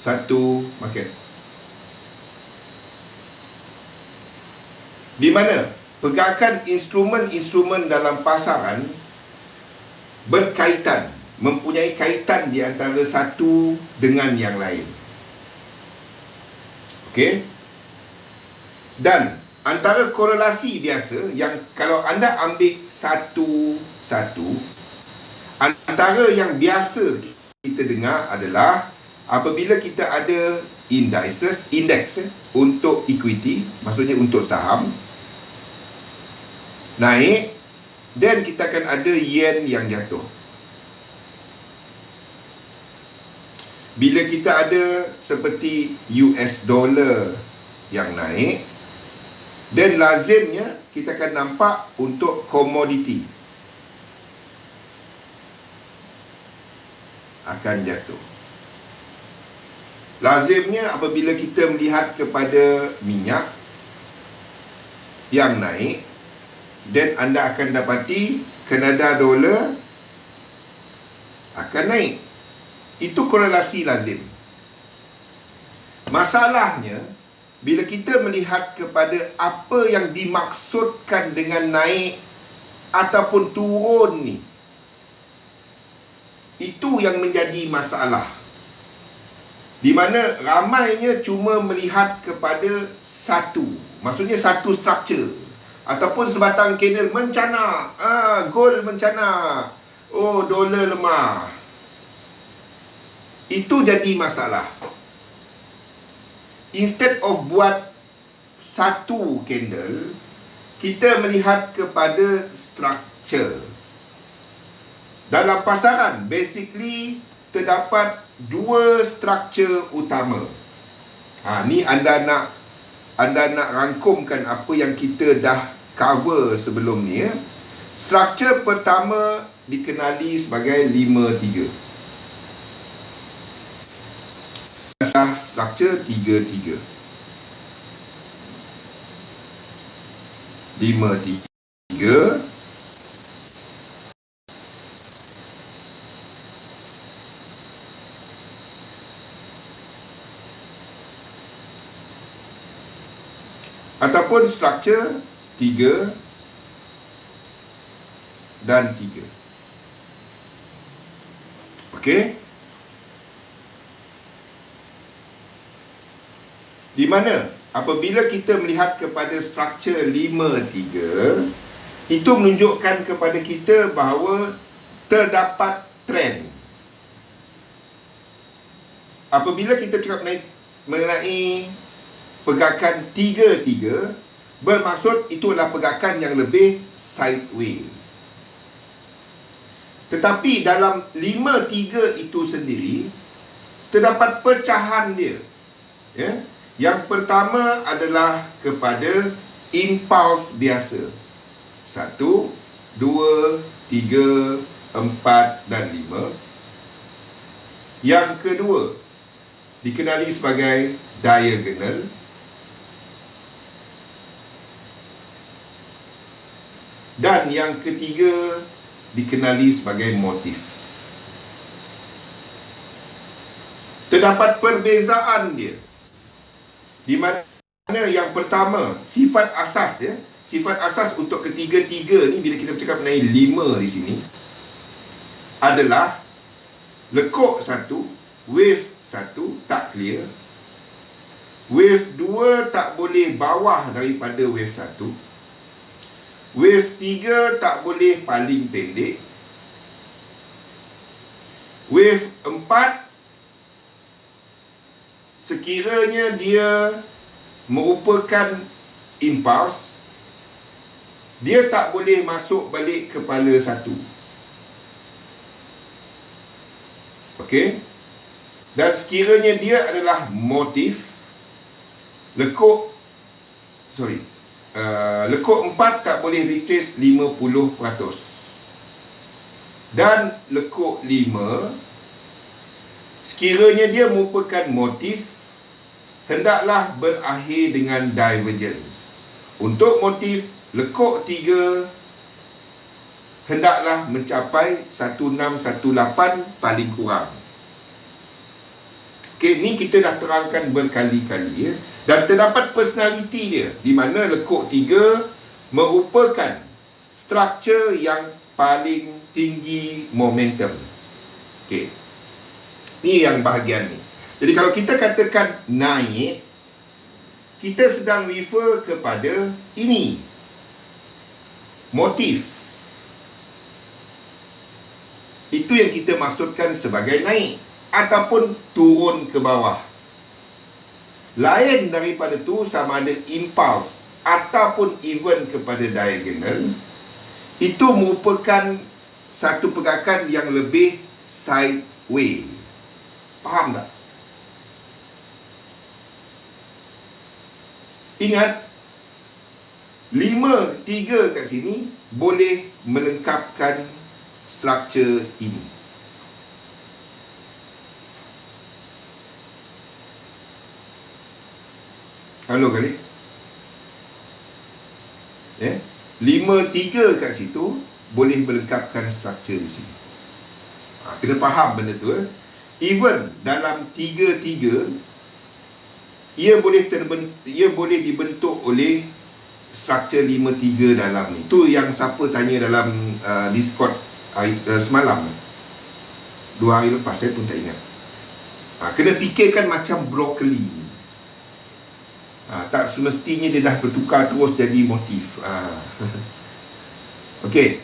satu market. Di mana pergerakan instrumen-instrumen dalam pasaran berkaitan, mempunyai kaitan di antara satu dengan yang lain. Okey? Dan antara korelasi biasa yang kalau anda ambil satu-satu, antara yang biasa kita dengar adalah apabila kita ada indeks untuk equity, maksudnya untuk saham, naik, dan kita akan ada yen yang jatuh. Bila kita ada seperti US dollar yang naik, dan lazimnya kita akan nampak untuk komoditi akan jatuh. Lazimnya apabila kita melihat kepada minyak yang naik, dan anda akan dapati Kanada dolar akan naik. Itu korelasi lazim. Masalahnya, bila kita melihat kepada apa yang dimaksudkan dengan naik ataupun turun ni, itu yang menjadi masalah. Di mana ramainya cuma melihat kepada satu, maksudnya satu struktur, ataupun sebatang candle mencana, gold mencana, oh dolar lemah. Itu jadi masalah. Instead of buat satu candle, kita melihat kepada struktur. Dalam pasaran, basically terdapat dua struktur utama. Ni anda nak rangkumkan apa yang kita dah cover sebelum ni. Struktur pertama dikenali sebagai 5-3. Struktur 3-3. 5-3. Ataupun struktur 3 dan 3. Okey? Di mana apabila kita melihat kepada struktur 5-3, itu menunjukkan kepada kita bahawa terdapat trend. Apabila kita cakap mengenai pergerakan 3-3, bermaksud itu adalah pergerakan yang lebih sideways. Tetapi dalam 5-3 itu sendiri, terdapat pecahan dia. Ya? Yang pertama adalah kepada impuls biasa. 1, 2, 3, 4 dan 5. Yang kedua dikenali sebagai diagonal. Dan yang ketiga dikenali sebagai motif. Terdapat perbezaan dia. Di mana yang pertama, sifat asas ya. Sifat asas untuk ketiga-tiga ni, bila kita bercakap mengenai 5 di sini, adalah lekuk 1, wave 1 tak clear. Wave 2 tak boleh bawah daripada wave 1. Wave 3 tak boleh paling pendek. Wave 4, sekiranya dia merupakan impuls, dia tak boleh masuk balik kepala 1. Okey? Dan sekiranya dia adalah motif, lekuk 4 tak boleh retrace 50%. Dan lekuk 5, sekiranya dia merupakan motif, hendaklah berakhir dengan divergence. Untuk motif, lekuk 3 hendaklah mencapai 1618 paling kurang. Okey, ni kita dah terangkan berkali-kali ya. Dan terdapat personality dia di mana lekuk 3 merupakan struktur yang paling tinggi momentum. Okey. Ni yang bahagian ni. Jadi kalau kita katakan naik, kita sedang refer kepada ini. Motif. Itu yang kita maksudkan sebagai naik ataupun turun ke bawah. Lain daripada tu sama ada impulse ataupun even kepada diagonal, itu merupakan satu pergerakan yang lebih sideway. Faham tak? Ingat, 5-3 kat sini boleh melengkapkan struktur ini. Halo kali. 5-3 kat situ boleh melengkapkan struktur di sini. Kena faham benda tu. Even dalam 3-3, ia boleh dibentuk oleh struktur 5-3 dalam ni. Tu yang siapa tanya dalam Discord semalam, 2 hari lepas, saya pun tak ingat. Kena fikirkan macam brokoli. Tak semestinya dia dah bertukar terus jadi motif. Okey.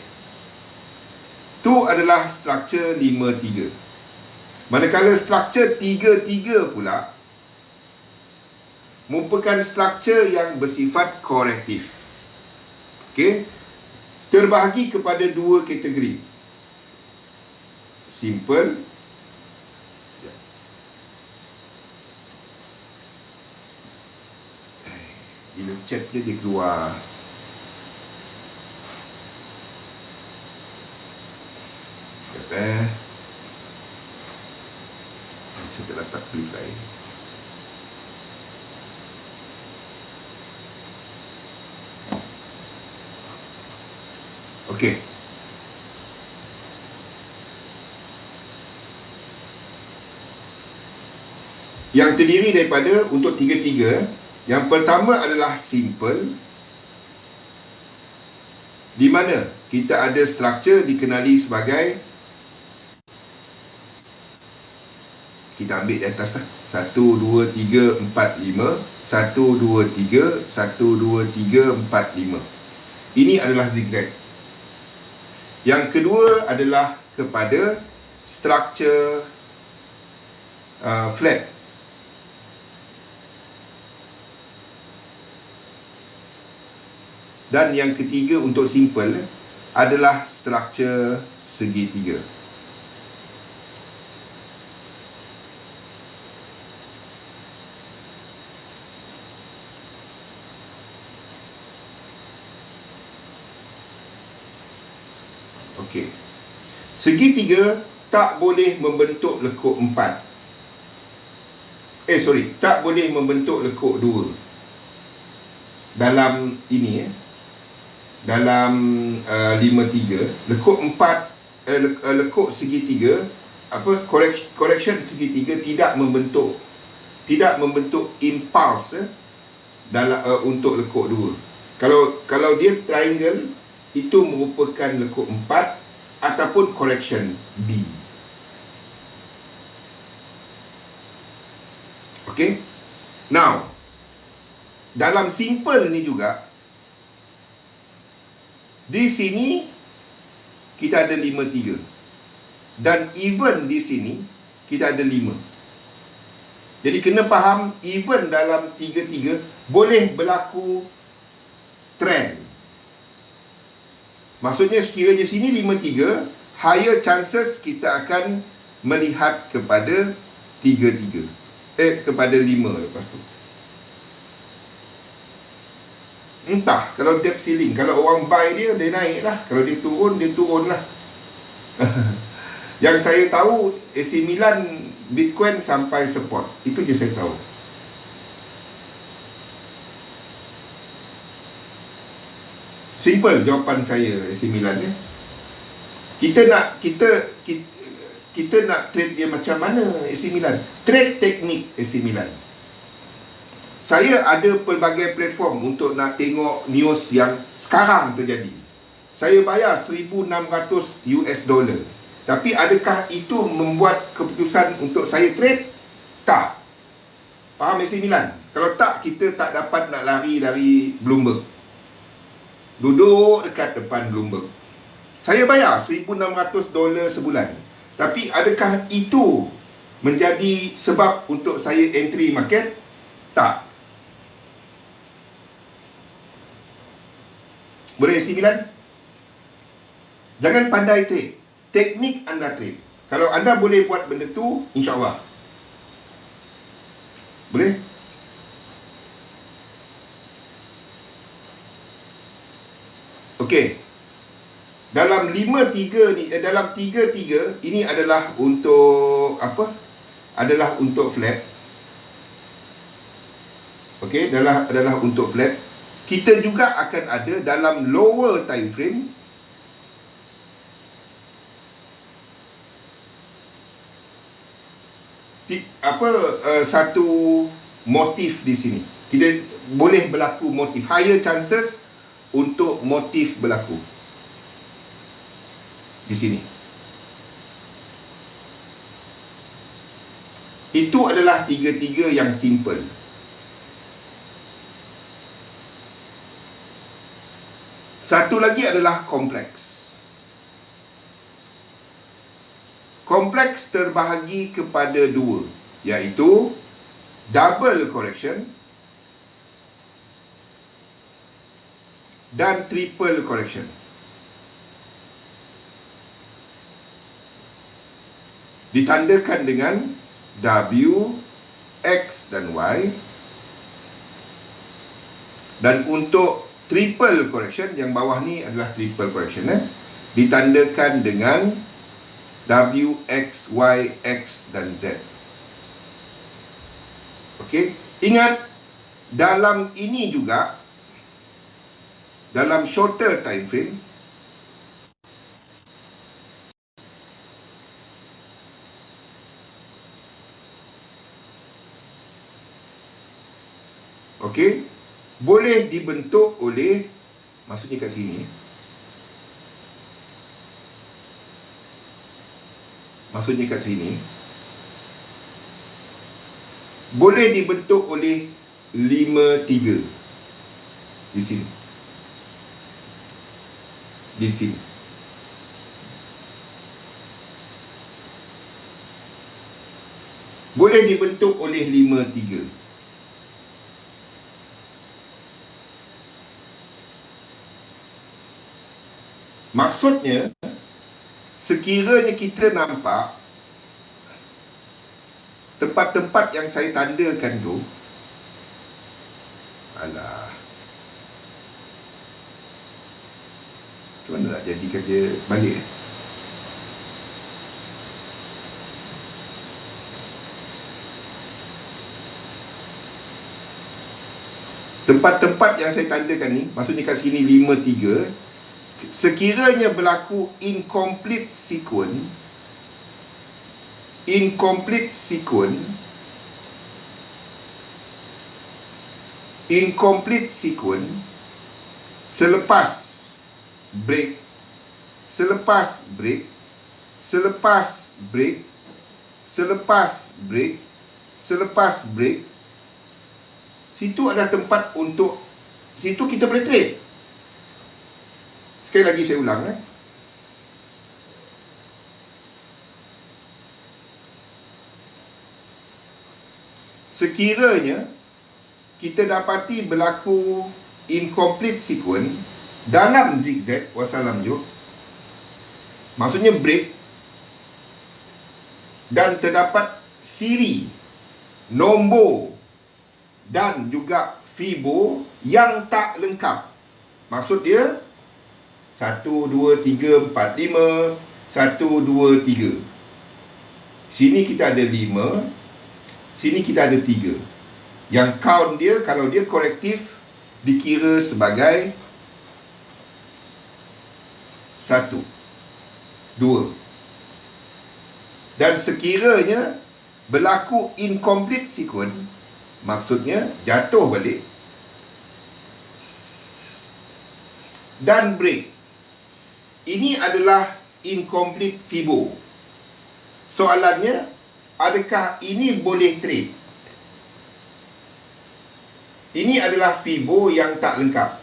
Tu adalah struktur 5-3. Manakala struktur 3-3 pula merupakan struktur yang bersifat korektif. Okey. Terbahagi kepada 2 kategori. Simple. Bila chat dia keluar. Sekejap saya tak letak klip lain. Okey. Yang terdiri daripada untuk 3-3. Yang pertama adalah simple, di mana kita ada struktur dikenali sebagai, kita ambil di atas lah, 1, 2, 3, 4, 5, 1, 2, 3, 1, 2, 3, 4, 5. Ini adalah zigzag. Yang kedua adalah kepada struktur flat. Dan yang ketiga untuk simple adalah struktur segitiga. Okey. Segitiga tak boleh membentuk lekuk 4. Tak boleh membentuk lekuk 2. Dalam ini dalam 5-3, lekuk 4, lekuk segitiga, correction segitiga tidak membentuk impulse dalam untuk lekuk 2. Kalau dia triangle, itu merupakan lekuk 4 ataupun correction B. Okey. Now, dalam simple ni juga, di sini kita ada 5-3. Dan even di sini kita ada 5. Jadi kena faham, even dalam 3-3 boleh berlaku trend. Maksudnya sekiranya sini 5-3, higher chances kita akan melihat kepada 3-3. Kepada 5 lepas tu. Entah, kalau depth ceiling, kalau orang buy dia naik lah. Kalau dia turun lah. Yang saya tahu, AC Milan Bitcoin sampai support. Itu je saya tahu. Simple jawapan saya AC Milan . Kita kita nak trade dia macam mana AC Milan. Trade teknik AC Milan. Saya ada pelbagai platform untuk nak tengok news yang sekarang terjadi. Saya bayar 1,600 US dollar. Tapi adakah itu membuat keputusan untuk saya trade? Tak. Faham AC Milan? Kalau tak, kita tak dapat nak lari dari Bloomberg. Duduk dekat depan Bloomberg. Saya bayar 1,600 dolar sebulan. Tapi adakah itu menjadi sebab untuk saya entry market? Tak. Boleh AC Milan? Jangan pandai trade. Teknik anda trade. Kalau anda boleh buat benda tu, insyaAllah. Boleh? Okey. Dalam 5-3 ni, dalam 3-3 ini adalah untuk apa? Adalah untuk flat. Okey, adalah untuk flat. Kita juga akan ada dalam lower time frame. Satu motif di sini. Kita boleh berlaku motif, higher chances untuk motif berlaku di sini. Itu adalah 3-3 yang simple. Satu lagi adalah kompleks. Kompleks terbahagi kepada dua, iaitu double correction dan triple correction. Ditandakan dengan W, X dan Y. Dan untuk triple correction, yang bawah ni adalah triple correction, ditandakan dengan W, X, Y, X dan Z. Okey, ingat dalam ini juga, dalam shorter time frame, okey, boleh dibentuk oleh, maksudnya kat sini, boleh dibentuk oleh 5-3 di sini. Di sini. Boleh dibentuk oleh 5-3. Maksudnya, sekiranya kita nampak tempat-tempat yang saya tandakan tu, alah, macam mana nak jadikan dia balik? Tempat-tempat yang saya tandakan ni, maksudnya kat sini 5-3, sekiranya berlaku incomplete sequence, selepas break, situ adalah tempat untuk, situ kita boleh trade. Sekali lagi saya ulang, sekiranya kita dapati berlaku incomplete sequence dalam zigzag, wassalam Jok, maksudnya break, dan terdapat siri, nombor dan juga fibo yang tak lengkap. Maksud dia 1, 2, 3, 4, 5, 1, 2, 3. Sini kita ada 5, sini kita ada 3. Yang count dia, kalau dia korektif, dikira sebagai 1, 2. Dan sekiranya berlaku incomplete sequence, maksudnya jatuh balik dan break, ini adalah incomplete Fibo. Soalannya, adakah ini boleh trade? Ini adalah Fibo yang tak lengkap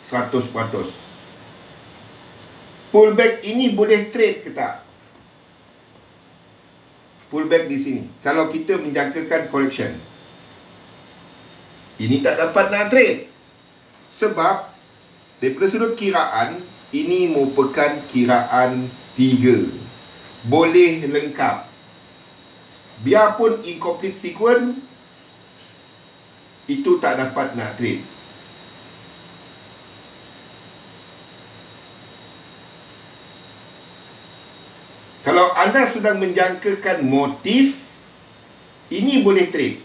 100%. Pullback ini boleh trade ke tak? Pullback di sini, kalau kita menjangkakan correction, ini tak dapat nak trade. Sebab daripada sudut kiraan, ini merupakan kiraan 3. Boleh lengkap. Biarpun incomplete sequence, itu tak dapat nak trade. Kalau anda sedang menjangkakan motif, ini boleh trade.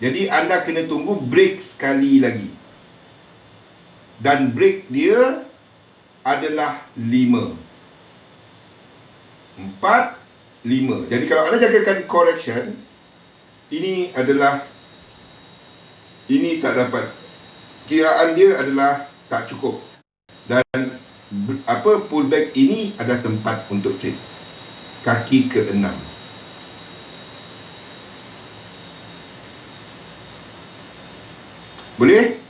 Jadi anda kena tunggu break sekali lagi. Dan break dia adalah 5. 4, 5. Jadi kalau anda jangkakan correction, ini adalah, ini tak dapat. Kiraan dia adalah tak cukup. Dan pullback ini adalah tempat untuk trade. Kaki ke-6. Boleh?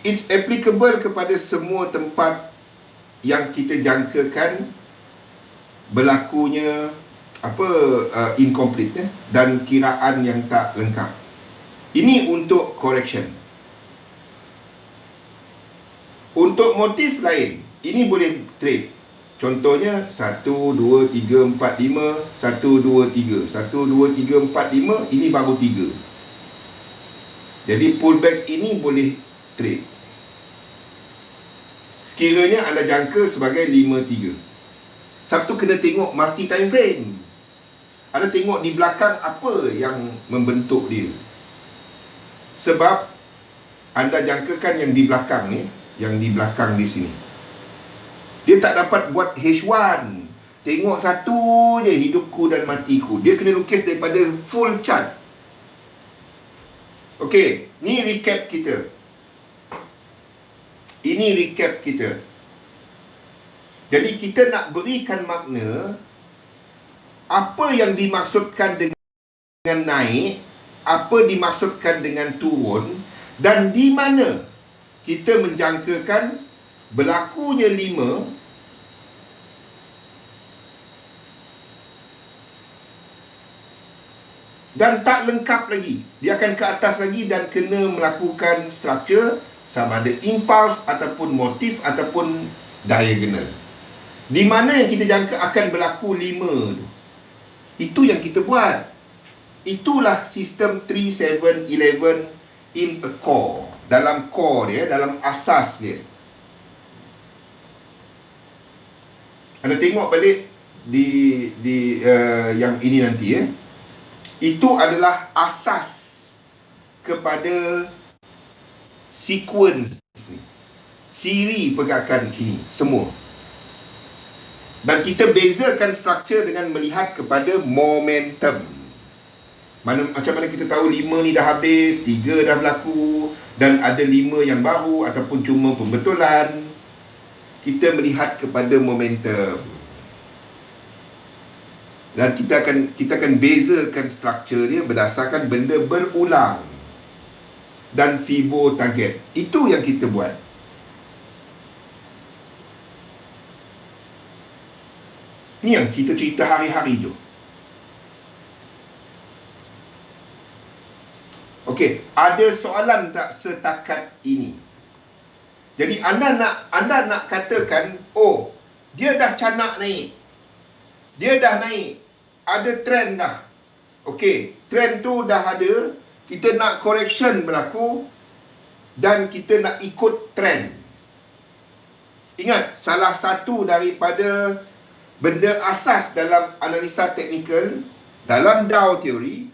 It's applicable kepada semua tempat yang kita jangkakan berlakunya incomplete dan kiraan yang tak lengkap. Ini untuk correction. Untuk motif lain, ini boleh trade. Contohnya 1, 2, 3, 4, 5, 1, 2, 3, 1, 2, 3, 4, 5, ini baru 3. Jadi pullback ini boleh trade. Sekiranya anda jangka sebagai 5-3. Satu kena tengok multi time frame. Anda tengok di belakang apa yang membentuk dia. Sebab anda jangkakan yang di belakang ni, yang di belakang di sini, dia tak dapat buat H1. Tengok satu je hidupku dan matiku. Dia kena lukis daripada full chart. Okey, ni recap kita. Ini recap kita. Jadi kita nak berikan makna apa yang dimaksudkan dengan naik, apa dimaksudkan dengan turun, dan di mana kita menjangkakan berlakunya 5 dan tak lengkap lagi. Dia akan ke atas lagi dan kena melakukan structure sama ada impulse ataupun motif ataupun diagonal. Di mana yang kita jangka akan berlaku 5 tu. Itu yang kita buat. Itulah sistem 3, 7, 11 in a core. Dalam core dia, dalam asas dia. Anda tengok balik di yang ini nanti ya. Itu adalah asas kepada sequence ni. Siri pergerakan ini semua. Dan kita bezakan struktur dengan melihat kepada momentum. Macam mana kita tahu 5 ni dah habis, 3 dah berlaku dan ada 5 yang baru ataupun cuma pembetulan. Kita melihat kepada momentum. Dan kita akan bezakan struktur dia berdasarkan benda berulang dan Fibo target. Itu yang kita buat. Ni yang kita cerita hari-hari tu. Okey, ada soalan tak setakat ini? Jadi anda nak katakan, oh, dia dah canak naik. Dia dah naik. Ada trend dah. Okey, trend tu dah ada, kita nak correction berlaku dan kita nak ikut trend. Ingat, salah satu daripada benda asas dalam analisa teknikal, dalam Dow teori,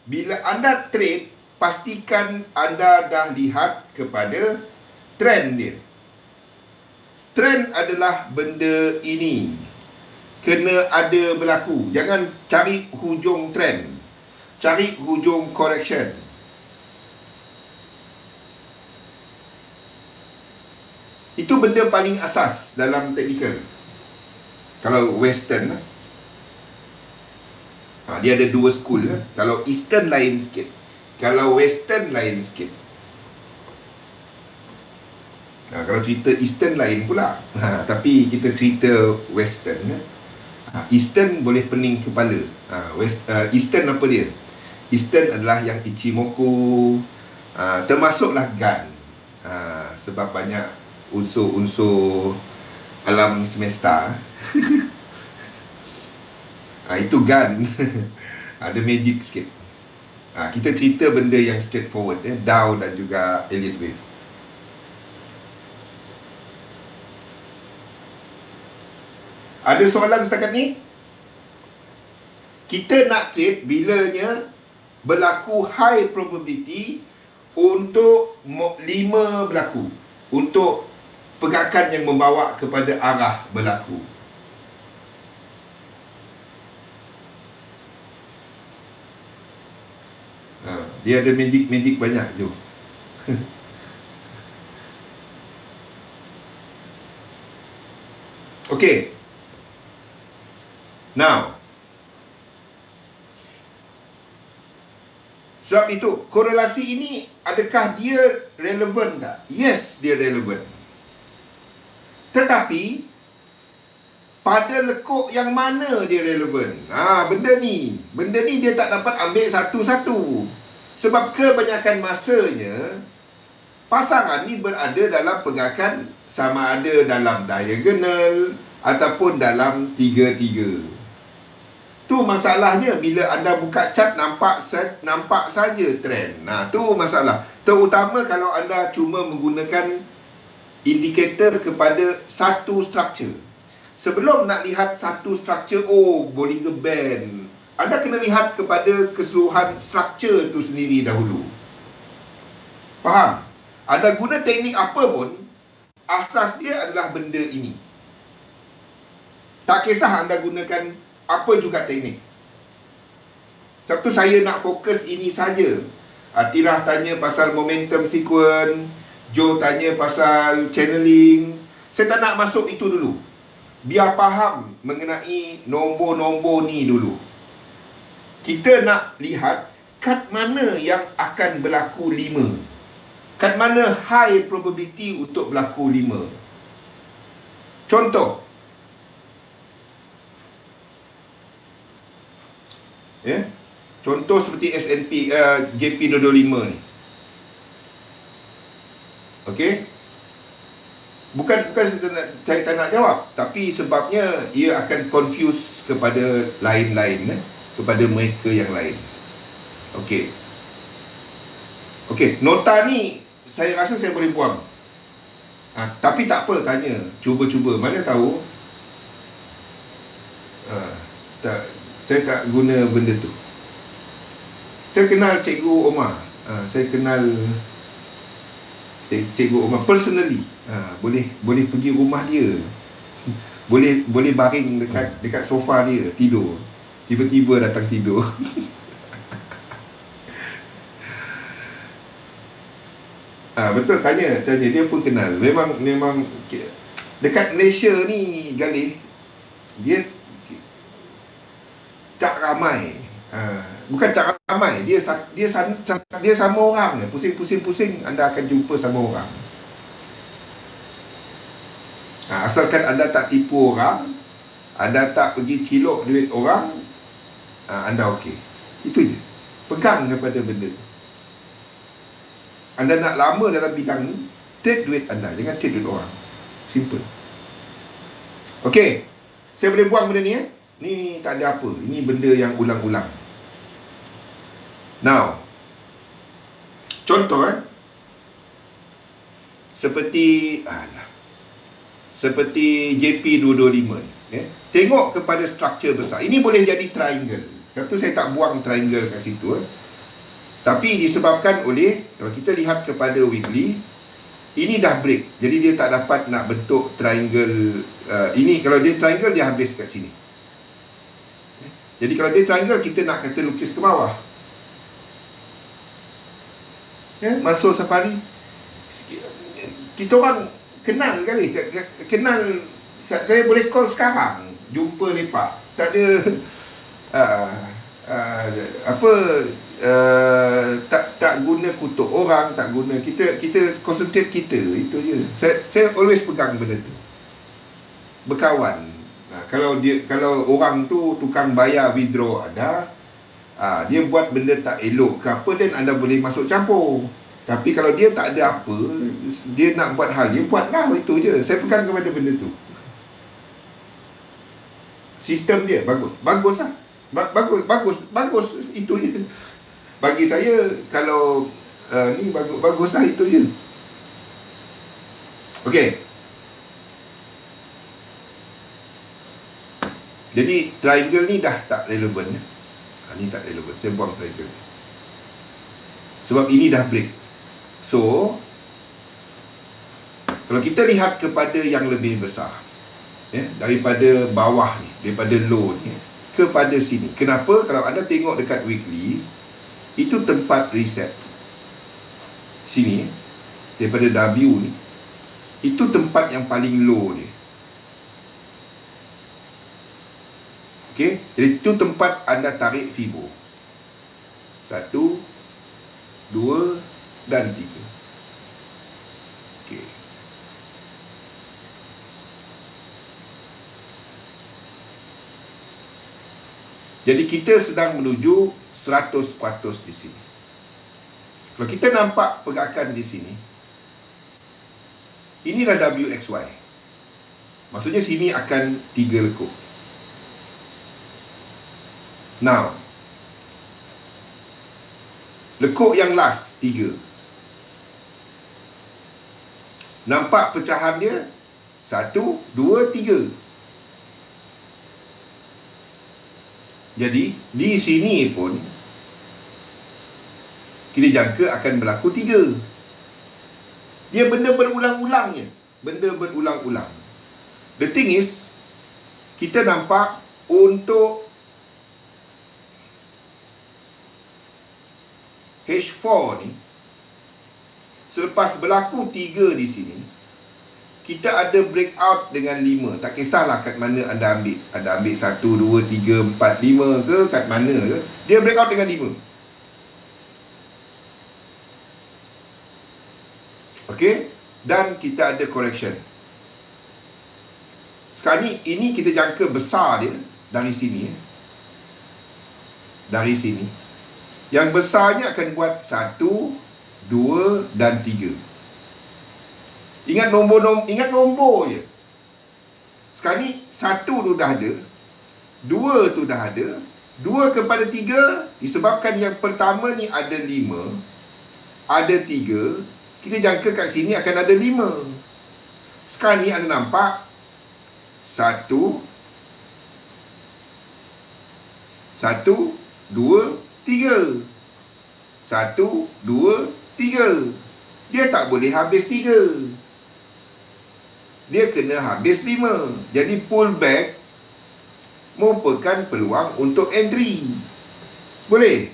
bila anda trade, pastikan anda dah lihat kepada trend dia. trend adalah benda ini. Kena ada berlaku. Jangan cari hujung trend. Cari hujung correction. Itu benda paling asas dalam technical. Kalau Western lah. Dia ada dua school lah. Kalau Eastern lain sikit. Kalau Western lain sikit. Kalau cerita Eastern lain pula. Tapi kita cerita Western. Eastern boleh pening kepala. Eastern apa dia? Eastern adalah yang Ichimoku. Termasuklah Gun. Sebab banyak unsur-unsur alam semesta. Itu Gun. Ada magic sikit. Kita cerita benda yang straightforward, Dow dan juga Elliott Wave. Ada soalan setakat ni? Kita nak trade bilanya berlaku high probability untuk 5 berlaku. Untuk pergerakan yang membawa kepada arah berlaku. Dia ada magic banyak je. Okey. Now, sebab itu, korelasi ini adakah dia relevan tak? Yes, dia relevan. Tetapi pada lekuk yang mana dia relevan? Benda ni dia tak dapat ambil satu-satu. Sebab kebanyakan masanya pasangan ni berada dalam pergerakan sama ada dalam diagonal ataupun dalam 3-3. Tu masalahnya bila anda buka chart nampak saja trend. Tu masalah. Terutama kalau anda cuma menggunakan indikator kepada satu structure. Sebelum nak lihat satu structure, Bollinger Band, anda kena lihat kepada keseluruhan structure tu sendiri dahulu. Faham? Anda guna teknik apa pun, asas dia adalah benda ini. Tak kisah anda gunakan apa juga teknik. Sebab tu saya nak fokus ini saja. Tirah tanya pasal momentum sequence, Joe tanya pasal channeling. Saya tak nak masuk itu dulu. Biar faham mengenai nombor-nombor ni dulu. Kita nak lihat kat mana yang akan berlaku 5. Kat mana high probability untuk berlaku 5. Contoh. Contoh seperti S&P JP225 ni. Okey. Bukan saya tak nak jawab, tapi sebabnya ia akan confuse kepada lain-lain, kepada mereka yang lain. Okey. Nota ni saya rasa saya boleh buang. Tapi tak apa, tanya, cuba-cuba, mana tahu. Saya tak guna benda tu. Saya kenal Cikgu Omar. Saya kenal Cikgu Omar personally. Boleh pergi rumah dia. boleh baring dekat sofa dia, tidur. Tiba-tiba datang tidur. Betul, tanya dia pun kenal. Memang dekat Malaysia ni, Galih, dia tak ramai. Bukan tak ramai, dia sama orang. Pusing anda akan jumpa sama orang. Asalkan anda tak tipu orang, anda tak pergi cilok duit orang, anda okey. Itu je. Pegang kepada benda tu. Anda nak lama dalam bidang ni, trade duit anda, jangan trade duit orang. Simple. Okey. Saya boleh buang benda ni, Ni tak ada apa. Ini benda yang ulang-ulang. Now, contoh, seperti JP225 ni, tengok kepada struktur besar. Ini boleh jadi triangle. Sebab tu saya tak buang triangle kat situ. Tapi disebabkan oleh, kalau kita lihat kepada weekly, Ini dah break. Jadi dia tak dapat nak bentuk triangle. Ini kalau dia triangle, dia habis kat sini. Jadi kalau dia triangle, kita nak kata lukis ke bawah. Mansur Safari, kita orang kenal kali. Kenal, saya boleh call sekarang, jumpa lepak. Tak ada tak guna kutuk orang, tak guna, kita concentrate kita, itu je. Saya always pegang benda tu. Berkawan. Kalau orang tu tukang bayar withdraw ada, dia buat benda tak elok ke apa, dan anda boleh masuk campur. Tapi kalau dia tak ada apa, dia nak buat hal, dia buatlah, itu je. Saya pegang kepada benda tu. Sistem dia bagus. Bagus lah. Bagus. Itu je. Bagi saya, kalau ni bagus lah, itu je. Okey. Jadi triangle ni dah tak relevan. Ni tak relevan. Saya buang triangle ni. Sebab ini dah break. So, kalau kita lihat kepada yang lebih besar, daripada bawah ni, daripada low ni kepada sini. Kenapa? Kalau anda tengok dekat weekly, itu tempat reset. Sini, daripada W ni, itu tempat yang paling low ni. Okey, jadi itu tempat anda tarik Fibo. 1, 2 dan 3. Okey. Jadi kita sedang menuju 100% di sini. Kalau kita nampak pergerakan di sini, inilah WXY. Maksudnya sini akan 3 lekuk. Now, lekuk yang last 3. Nampak pecahan dia? 1, 2, 3. Jadi di sini pun kita jangka akan berlaku 3. Dia benda berulang-ulangnya. Benda berulang-ulang. The thing is, kita nampak untuk H4 ni, selepas berlaku 3 di sini, kita ada breakout dengan 5. Tak kisahlah kat mana anda ambil. Anda ambil 1, 2, 3, 4, 5 ke, kat mana ke, dia breakout dengan 5. Okey, dan kita ada correction. Sekarang ni, ini kita jangka besar dia dari sini. Dari sini. Yang besarnya akan buat 1, 2 dan 3. Ingat nombor je. Sekarang ni 1 tu dah ada, 2 tu dah ada, 2 kepada 3, disebabkan yang pertama ni ada 5, ada 3, kita jangka kat sini akan ada 5. Sekarang ni anda nampak 1, 2, 3. 1, 2, 3. Dia tak boleh habis 3. Dia kena habis 5. Jadi pullback merupakan peluang untuk entry. Boleh?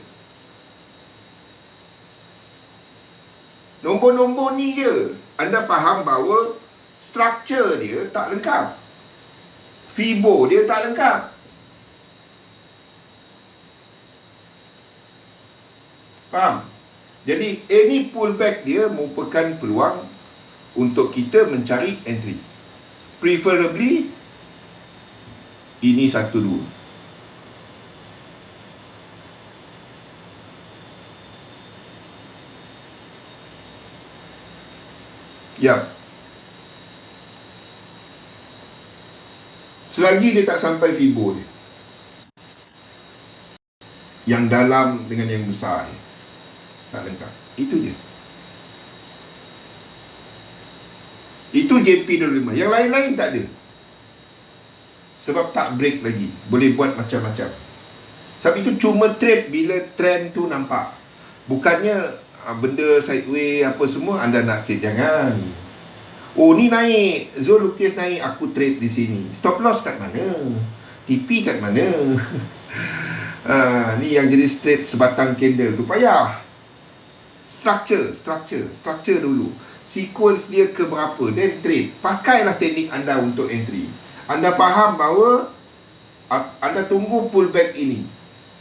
Nombor-nombor ni je. Anda faham bahawa structure dia tak lengkap. Fibo dia tak lengkap. Faham? Jadi any pullback dia merupakan peluang untuk kita mencari entry. Preferably ini 1, 2. Ya. Selagi dia tak sampai Fibo dia, yang dalam dengan yang besar dia tak lengkap. Itu je. Itu JP25. Yang lain-lain tak ada. Sebab tak break lagi. Boleh buat macam-macam. Sebab itu cuma trade bila trend tu nampak. Bukannya benda sideway apa semua, anda nak trade, jangan. Oh ni naik, Zul lukis naik, aku trade di sini. Stop loss kat mana? TP kat mana? Ni yang jadi straight sebatang candle tu payah. Structure dulu. Sequence dia ke berapa, then trade. Pakailah teknik anda untuk entry. Anda faham bahawa anda tunggu pullback ini.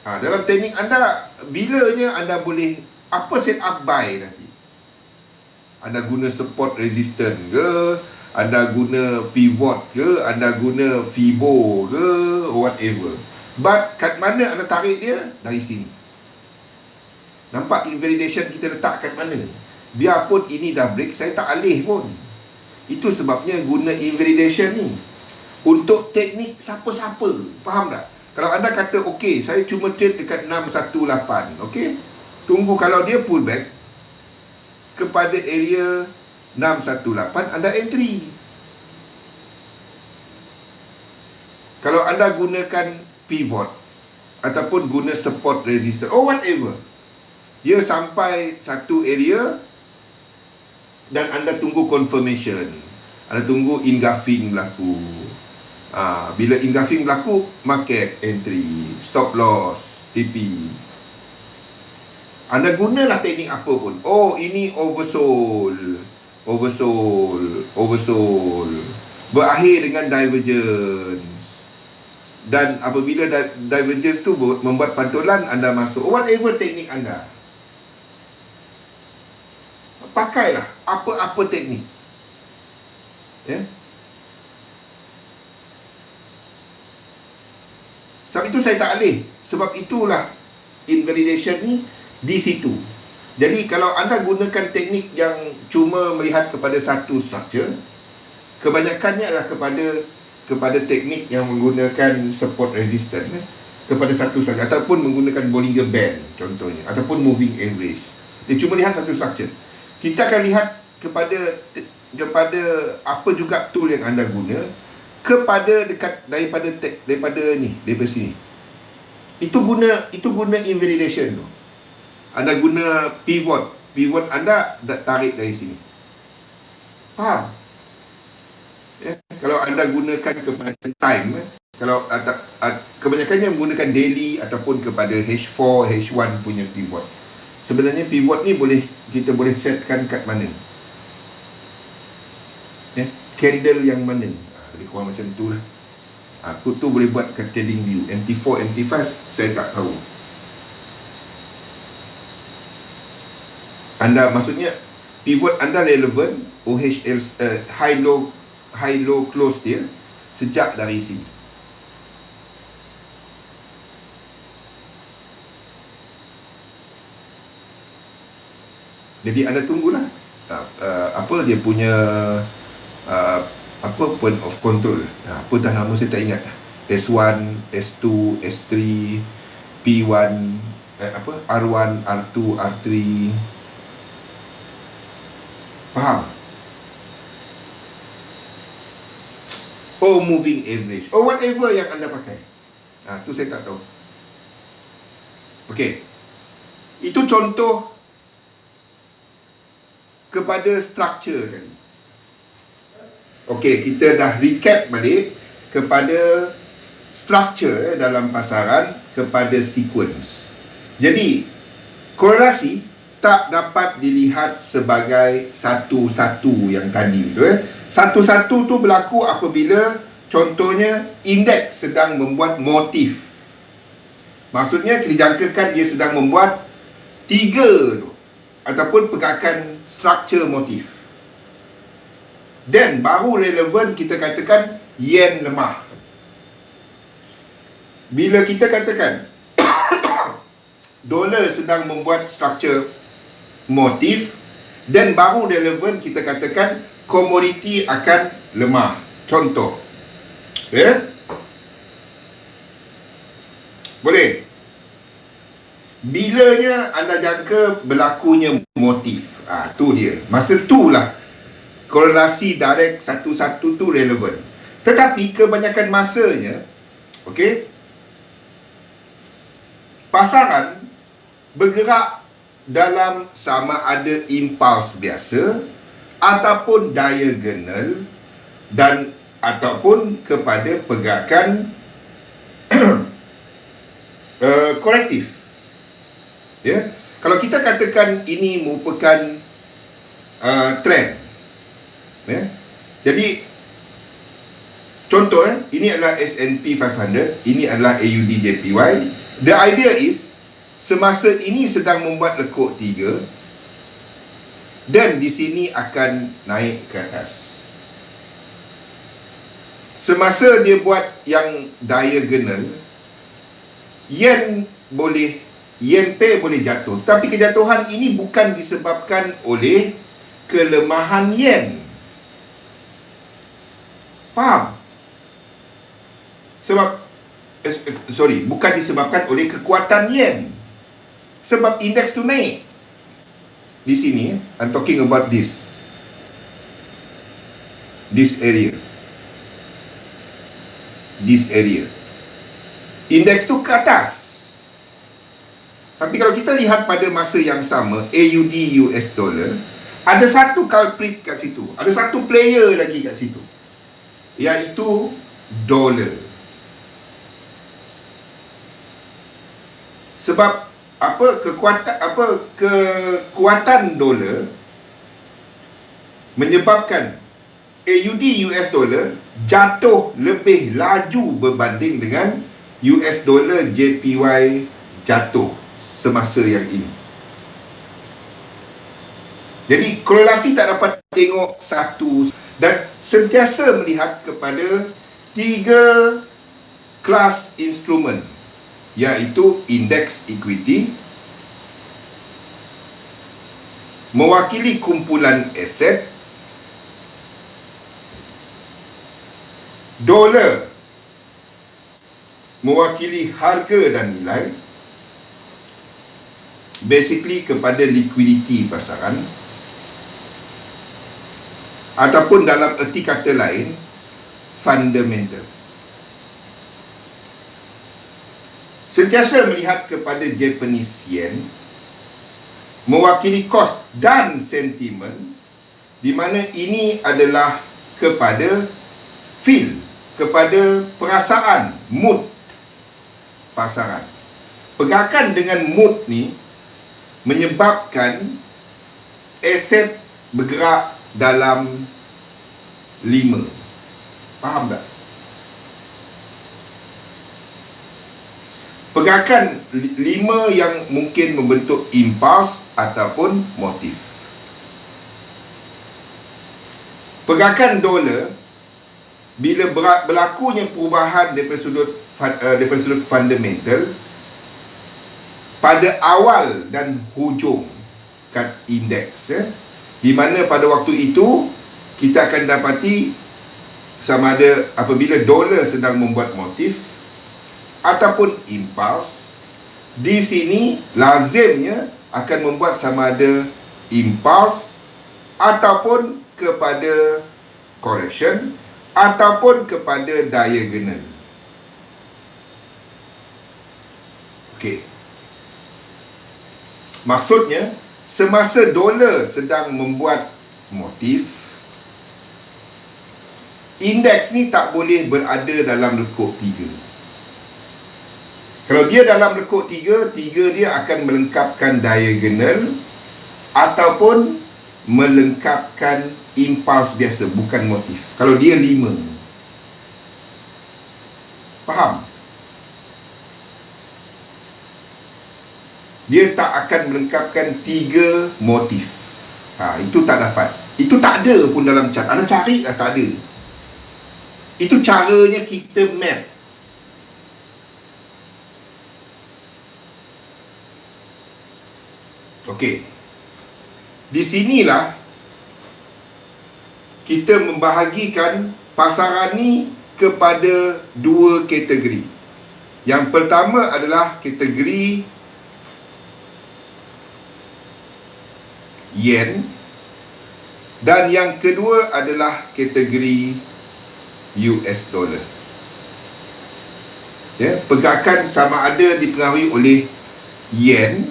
Dalam teknik anda, bilanya anda boleh apa set up buy nanti. Anda guna support resistance ke, anda guna pivot ke, anda guna Fibo ke, whatever. But kat mana anda tarik dia? Dari sini. Nampak invalidation kita letak kat mana? Biarpun ini dah break, saya tak alih pun. Itu sebabnya guna invalidation ni untuk teknik siapa-siapa. Faham tak? Kalau anda kata, okey, saya cuma trade dekat 618, okey? Tunggu kalau dia pull back kepada area 618, anda entry. Kalau anda gunakan pivot ataupun guna support resistance, or whatever, dia sampai satu area dan anda tunggu confirmation. Anda tunggu engulfing berlaku. Bila engulfing berlaku, market entry, stop loss, TP. Anda gunalah teknik apa pun. Oh, ini oversold. Berakhir dengan divergence. Dan apabila divergence tu membuat pantulan, anda masuk. Whatever teknik anda. Pakailah apa-apa teknik. Ya. Sebab itu saya tak alih. Sebab itulah invalidation ni di situ. Jadi kalau anda gunakan teknik yang cuma melihat kepada satu structure, kebanyakannya adalah kepada teknik yang menggunakan support resistance, kepada satu structure, ataupun menggunakan Bollinger Band contohnya, ataupun moving average. Dia cuma lihat satu structure. Kita akan lihat kepada apa juga tool yang anda guna, kepada dekat daripada sini. Itu guna invalidation tu. Anda guna pivot anda tarik dari sini. Faham? Ya, kalau anda gunakan kepada time, kalau kebanyakannya menggunakan daily ataupun kepada H4, H1 punya pivot. Sebenarnya pivot ni kita boleh setkan kat mana? Ya, candle yang mana? Lebih kurang macam tu lah. Aku tu boleh buat kat trading view. MT4, MT5 saya tak tahu. Maksudnya pivot anda relevan, OHL high low close dia sejak dari sini. Jadi anda tunggulah apa dia punya apa point of control. Apa dah nama saya tak ingat. S1, S2, S3, P1, R1, R2, R3. Faham? Oh, moving average. Oh, whatever yang anda pakai. Tu saya tak tahu. Okey. Itu contoh kepada structure tadi. Okey, kita dah recap balik kepada structure dalam pasaran, kepada sequence. Jadi, korelasi tak dapat dilihat sebagai satu-satu yang tadi tu. Satu-satu tu berlaku apabila contohnya indeks sedang membuat motif. Maksudnya kita jangkakan dia sedang membuat 3 tu, ataupun pergerakan structure motif. Dan baru relevan kita katakan yen lemah. Bila kita katakan dolar sedang membuat structure motif, dan baru relevan kita katakan komoditi akan lemah. Contoh. Boleh? Bilanya anda jangka berlakunya motif. Tu dia. Masa itulah korelasi direct satu-satu tu relevan. Tetapi kebanyakan masanya, okey, pasaran bergerak dalam sama ada impuls biasa ataupun diagonal dan ataupun kepada pergerakan korektif. Ya, kalau kita katakan ini merupakan trend, ya. Jadi contoh, ini adalah S&P 500, ini adalah AUD JPY. The idea is, semasa ini sedang membuat lekuk 3 dan di sini akan naik ke atas. Semasa dia buat yang diagonal, yen pair boleh jatuh, tapi kejatuhan ini bukan disebabkan oleh kelemahan yen. Faham? Bukan disebabkan oleh kekuatan yen. Sebab indeks tu naik. Di sini, I'm talking about this area. This area. Indeks tu ke atas. Tapi kalau kita lihat pada masa yang sama, AUD US dollar, ada satu culprit kat situ. Ada satu player lagi kat situ, iaitu dolar. Sebab kekuatan dolar menyebabkan AUD US dollar jatuh lebih laju berbanding dengan US dollar JPY jatuh semasa yang ini. Jadi korelasi tak dapat tengok satu, dan sentiasa melihat kepada 3 kelas instrumen, iaitu indeks equity, mewakili kumpulan aset, dolar mewakili harga dan nilai, basically kepada liquidity pasaran, ataupun dalam erti kata lain, fundamental. Sentiasa melihat kepada Japanese yen, mewakili cost dan sentimen, di mana ini adalah kepada feel, kepada perasaan, mood pasaran. Pergerakan dengan mood ni menyebabkan aset bergerak dalam 5. Faham tak? Pergerakan 5 yang mungkin membentuk impuls ataupun motif. Pergerakan dolar, bila berlakunya perubahan daripada sudut fundamental pada awal dan hujung kat indeks, di mana pada waktu itu kita akan dapati sama ada apabila dolar sedang membuat motif ataupun impuls, di sini lazimnya akan membuat sama ada impuls ataupun kepada correction ataupun kepada diagonal. Okey. Maksudnya, semasa dolar sedang membuat motif, indeks ni tak boleh berada dalam lekuk 3. Kalau dia dalam lekuk 3 dia akan melengkapkan diagonal ataupun melengkapkan impuls biasa, bukan motif. Kalau dia 5. Faham? Dia tak akan melengkapkan 3 motif. Itu tak dapat. Itu tak ada pun dalam chart. Anda cari tak ada. Itu caranya kita map. Okey. Di sinilah kita membahagikan pasaran ni kepada 2 kategori. Yang pertama adalah kategori yen, dan yang kedua adalah kategori US dollar. Ya, pergerakan sama ada dipengaruhi oleh yen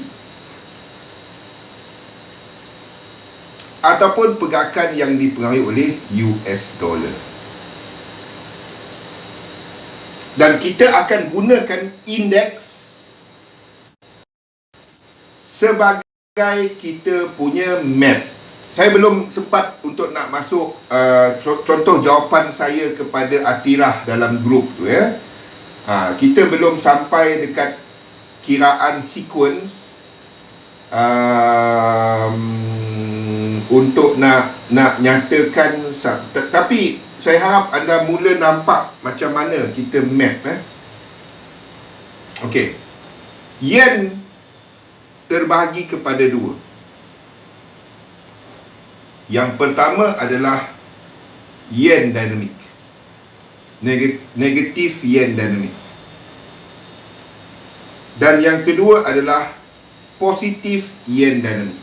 ataupun pergerakan yang dipengaruhi oleh US dollar. Dan kita akan gunakan indeks sebagai kita punya map. Saya belum sempat untuk nak masuk contoh jawapan saya kepada Atirah dalam grup tu ya. Kita belum sampai dekat kiraan sequence untuk nak nyatakan, tapi saya harap anda mula nampak macam mana kita map Okey. Yen terbahagi kepada dua. Yang pertama adalah yen dynamic, negatif yen dynamic. Dan yang kedua adalah positif yen dynamic.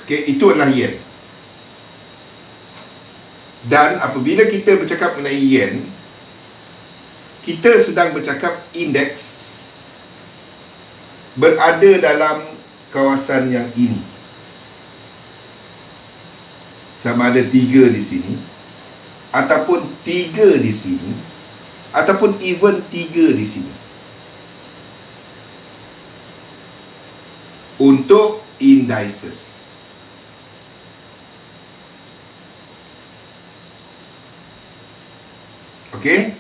Okey, itu adalah yen. Dan apabila kita bercakap mengenai yen, kita sedang bercakap indeks berada dalam kawasan yang ini. Sama ada 3 di sini, ataupun 3 di sini, ataupun even 3 di sini. Untuk indices. Okey?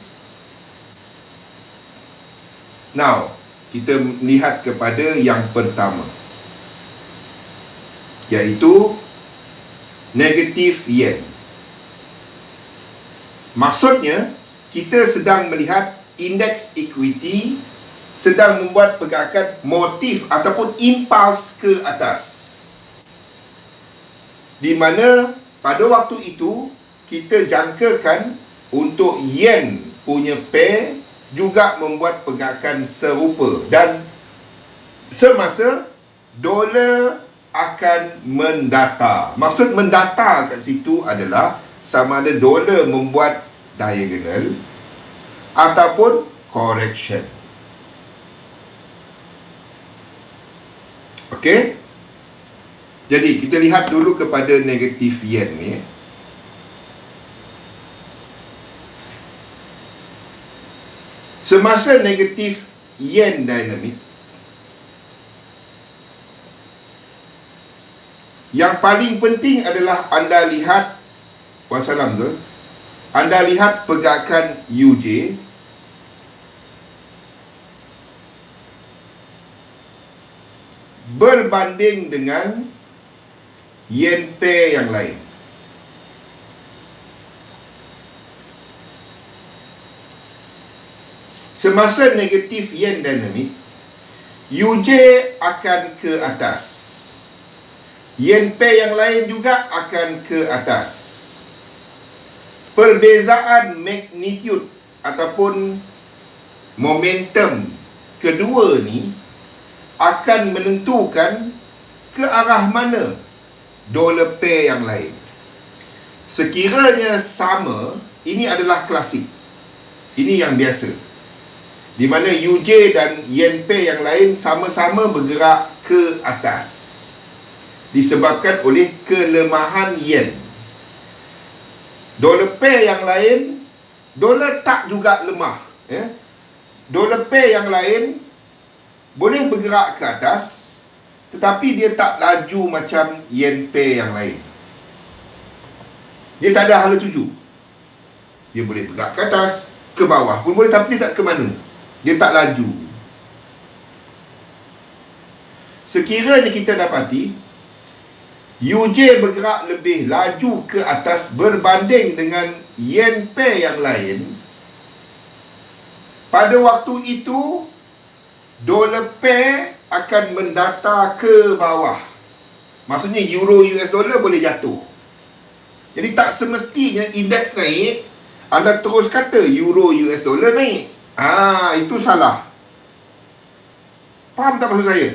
Now, kita melihat kepada yang pertama, iaitu negatif yen. Maksudnya, kita sedang melihat indeks equity sedang membuat pergerakan motif ataupun impuls ke atas, di mana pada waktu itu kita jangkakan untuk yen punya pair juga membuat pergerakan serupa, dan semasa dolar akan mendata. Maksud mendata kat situ adalah sama ada dolar membuat diagonal ataupun correction. Okey? Jadi kita lihat dulu kepada negatif yen ni. Semasa negatif yen dynamic, yang paling penting adalah anda lihat, wassalam Zul, anda lihat pergerakan UJ berbanding dengan yen pair yang lain. Semasa negatif yen dynamic, UJ akan ke atas, yen pair yang lain juga akan ke atas. Perbezaan magnitude ataupun momentum kedua ni akan menentukan ke arah mana dolar pair yang lain. Sekiranya sama, ini adalah klasik, ini yang biasa, di mana UJ dan yen pair yang lain sama-sama bergerak ke atas disebabkan oleh kelemahan yen. Dolar pair yang lain, dolar tak juga lemah ya. Dolar pair yang lain boleh bergerak ke atas, tetapi dia tak laju macam yen pair yang lain. Dia tak ada hala tuju. Dia boleh bergerak ke atas, ke bawah pun boleh, tapi dia tak ke mana. Dia tak laju. Sekiranya kita dapati UJ bergerak lebih laju ke atas berbanding dengan yen pair yang lain, pada waktu itu dolar pair akan mendata ke bawah. Maksudnya euro US dollar boleh jatuh. Jadi tak semestinya indeks naik anda terus kata euro US dollar naik. Itu salah. Faham tak maksud saya?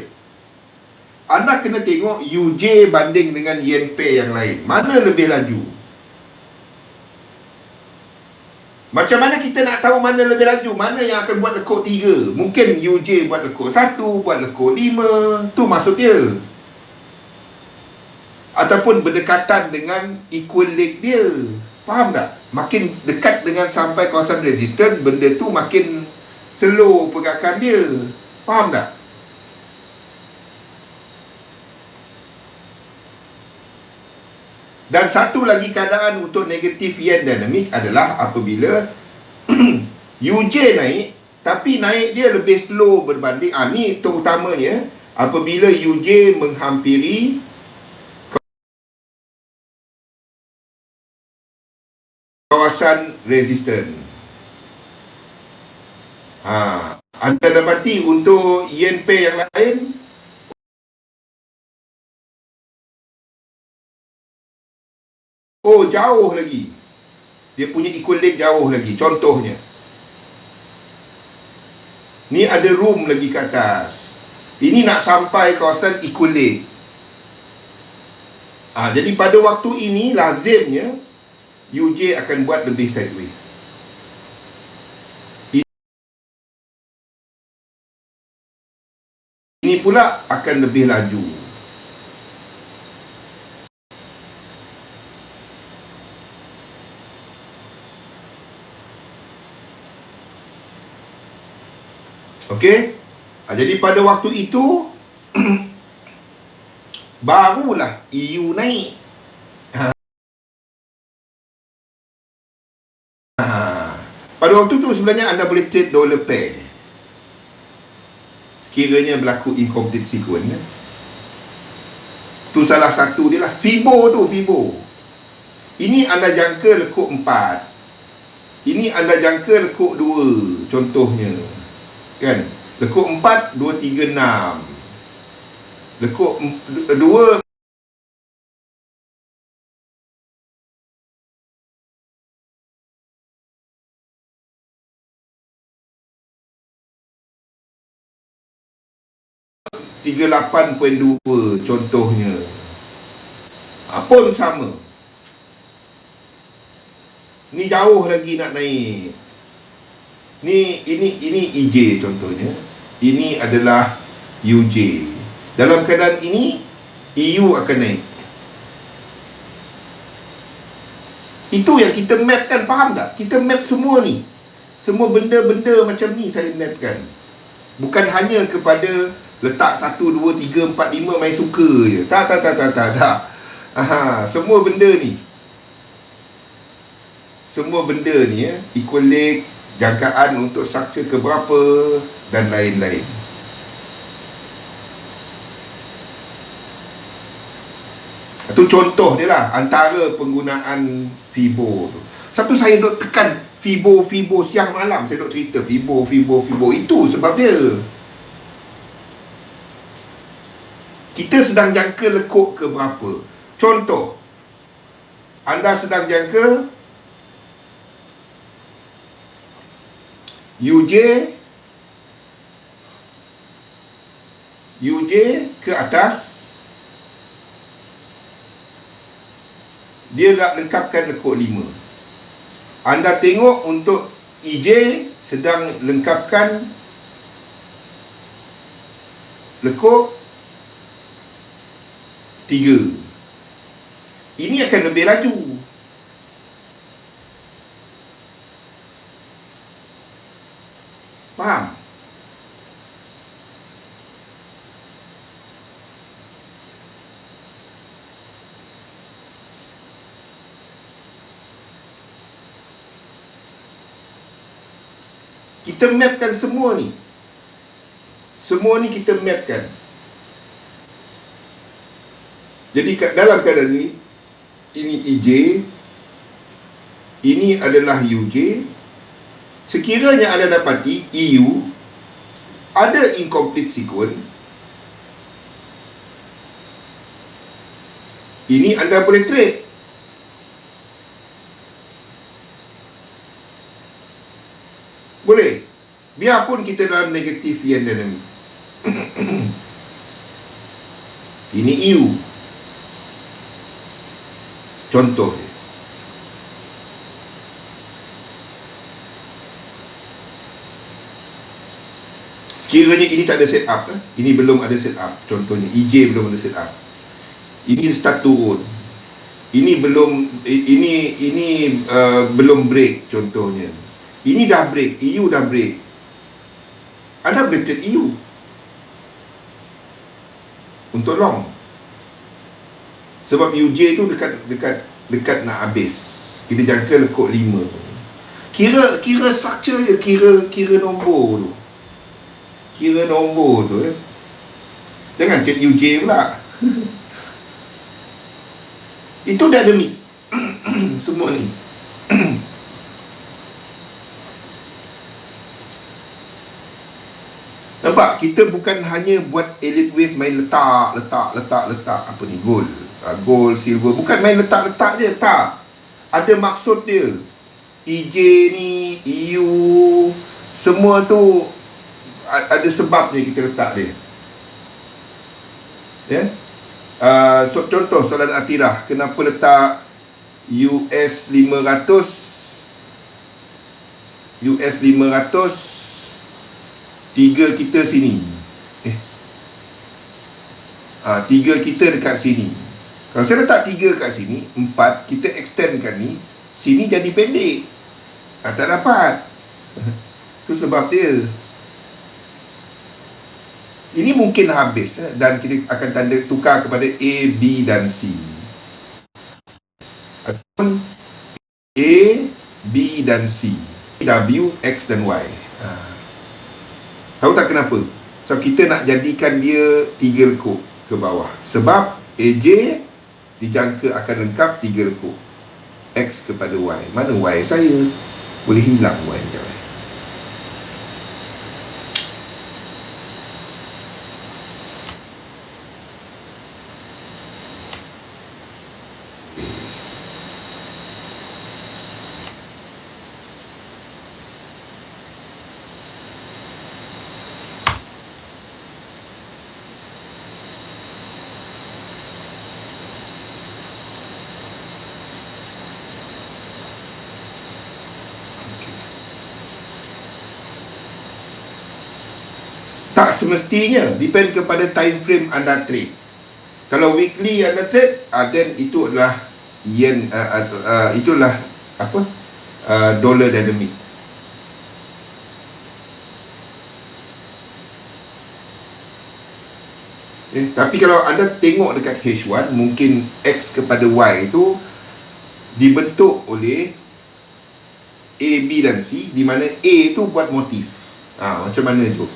Anda kena tengok UJ banding dengan yen pair yang lain, mana lebih laju. Macam mana kita nak tahu mana lebih laju? Mana yang akan buat lekuk 3? Mungkin UJ buat lekuk 1, buat lekuk 5. Tu maksud dia. Ataupun berdekatan dengan equal leg dia. Faham tak? Makin dekat dengan sampai kawasan resistan, benda tu makin slow pergerakan dia. Faham tak? Dan satu lagi keadaan untuk negatif yen dynamic adalah apabila UJ naik, tapi naik dia lebih slow berbanding, ni terutamanya apabila UJ menghampiri kawasan resisten. Anda dapati untuk yen pair yang lain, jauh lagi. Dia punya equal leg jauh lagi. Contohnya, ni ada room lagi ke atas. Ini nak sampai kawasan equal leg. Jadi pada waktu ini lazimnya UJ akan buat lebih sideways. Ini pula akan lebih laju. Okey? Jadi pada waktu itu barulah EU naik. Pada waktu tu sebenarnya anda boleh trade dollar pair sekiranya berlaku incomplete sequence. Tu salah satu dia lah. Fibo tu, Fibo. Ini anda jangka lekuk 4. Ini anda jangka lekuk 2. Contohnya, kan? Lekuk 4, 2, 3, 6. Lekuk 2, $38.2 contohnya. Pun sama. Ni jauh lagi nak naik. Ini EJ contohnya. Ini adalah UJ. Dalam keadaan ini EU akan naik. Itu yang kita mapkan, faham tak? Kita map semua ni. Semua benda-benda macam ni saya mapkan. Bukan hanya kepada letak 1, 2, 3, 4, 5 main suka je. Tak. Semua benda ni. Semua benda ni equal leg, jangkaan untuk struktur ke berapa dan lain-lain. Itu contoh dia lah antara penggunaan Fibo tu. Satu saya duk tekan Fibo siang malam, saya duk cerita Fibo. Itu sebab dia. Kita sedang jangka lekuk ke berapa. Contoh, anda sedang jangka UJ ke atas, dia nak lengkapkan lekuk 5. Anda tengok untuk EJ sedang lengkapkan lekuk 3. Ini akan lebih laju. Faham? Kita mapkan semua ni. Semua ni kita mapkan. Jadi dalam keadaan ini EJ, ini adalah UJ. Sekiranya anda dapati EU ada incomplete sequence, ini anda boleh trade. Boleh. Biarpun kita dalam negatif yen dynamic. Ini EU. Contoh. Sekiranya ini tak ada set up, ini belum ada set up, contohnya EJ belum ada set up, ini start turun, ini belum belum break contohnya, ini dah break, EU dah break, anda boleh trade EU untuk long, sebab UJ tu dekat nak habis, kita jangka lekuk 5. Kira structure je, kira nombor tu. Kira nombor tu jangan trade UJ pula. Itu dynamic. Semua ni. Nampak? Kita bukan hanya buat elite wave main letak apa ni, gold, silver, bukan main letak je, tak. Ada maksud dia. EJ ni, EU, semua tu ada sebabnya kita letak dia. Ya. Contoh soalan Atirah, kenapa letak US 500 tiga kita sini. Tiga kita dekat sini. Kalau saya letak 3 kat sini, 4, kita extendkan ni, sini jadi pendek. Tak dapat. Itu sebab dia. Ini mungkin habis dan kita akan tanda tukar kepada A, B dan C. Ataupun A, B dan C. W, X dan Y. Tahu tak kenapa? Sebab kita nak jadikan dia 3 lekuk ke bawah. Sebab AJ dijangka akan lengkap 3 lekuk. X kepada Y. Mana Y saya? Boleh hilang Y sekejap. Tak semestinya, depend kepada time frame anda trade. Kalau weekly anda trade, then itu adalah yen, itulah apa? Dollar dynamic. Tapi kalau anda tengok dekat H1, mungkin X kepada Y itu dibentuk oleh A, B dan C, di mana A itu buat motif. Macam mana tu?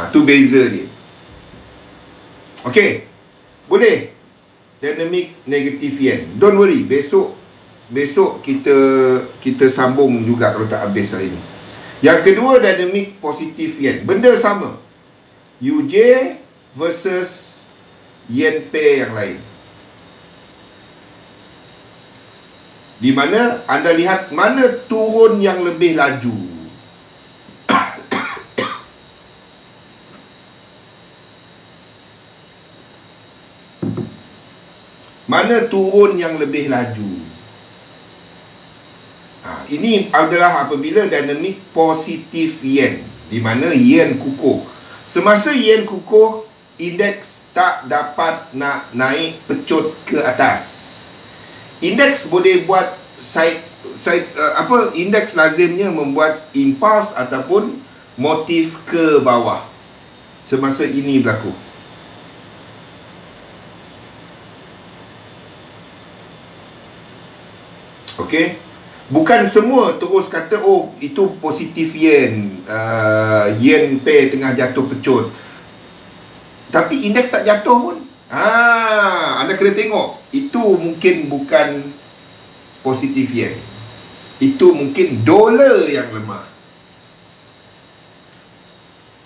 Tu beza dia. Okey. Boleh. Dynamic negative yen. Don't worry, besok kita sambung juga kalau tak habis hari ni. Yang kedua, dynamic positive yen. Benda sama. UJ versus yen pair yang lain. Di mana anda lihat mana turun yang lebih laju. Mana turun yang lebih laju. Ini adalah apabila dynamic positif yen, di mana yen kukuh. Semasa yen kukuh, indeks tak dapat nak naik pecut ke atas. Indeks boleh buat indeks lazimnya membuat impuls ataupun motif ke bawah semasa ini berlaku. Okey, bukan semua terus kata itu positif yen, yen pair tengah jatuh pecut, tapi indeks tak jatuh pun. Anda kena tengok, itu mungkin bukan positif yen, itu mungkin dolar yang lemah.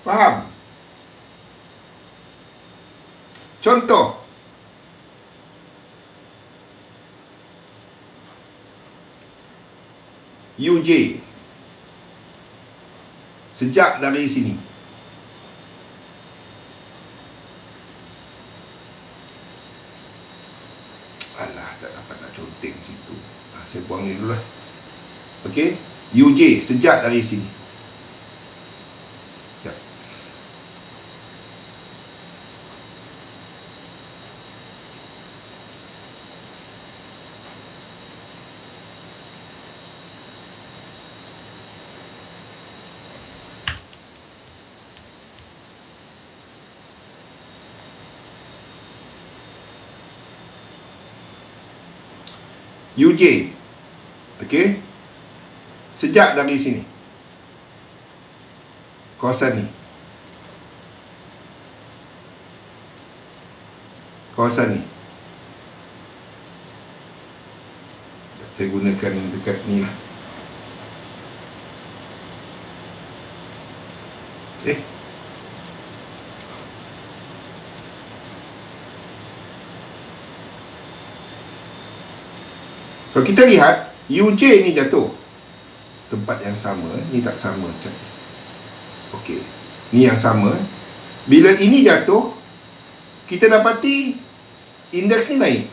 Faham? Contoh, UJ sejak dari sini tak dapat nak conteng situ. Saya buang ni dulu lah. Okey, UJ sejak dari sini UJ. Okey. Sejak dari sini, kawasan ni, kawasan ni, saya gunakan dekat ni lah. Kalau kita lihat UJ ni jatuh tempat yang sama, ni tak sama. Okey, ni yang sama. Bila ini jatuh, kita dapati indeks ni naik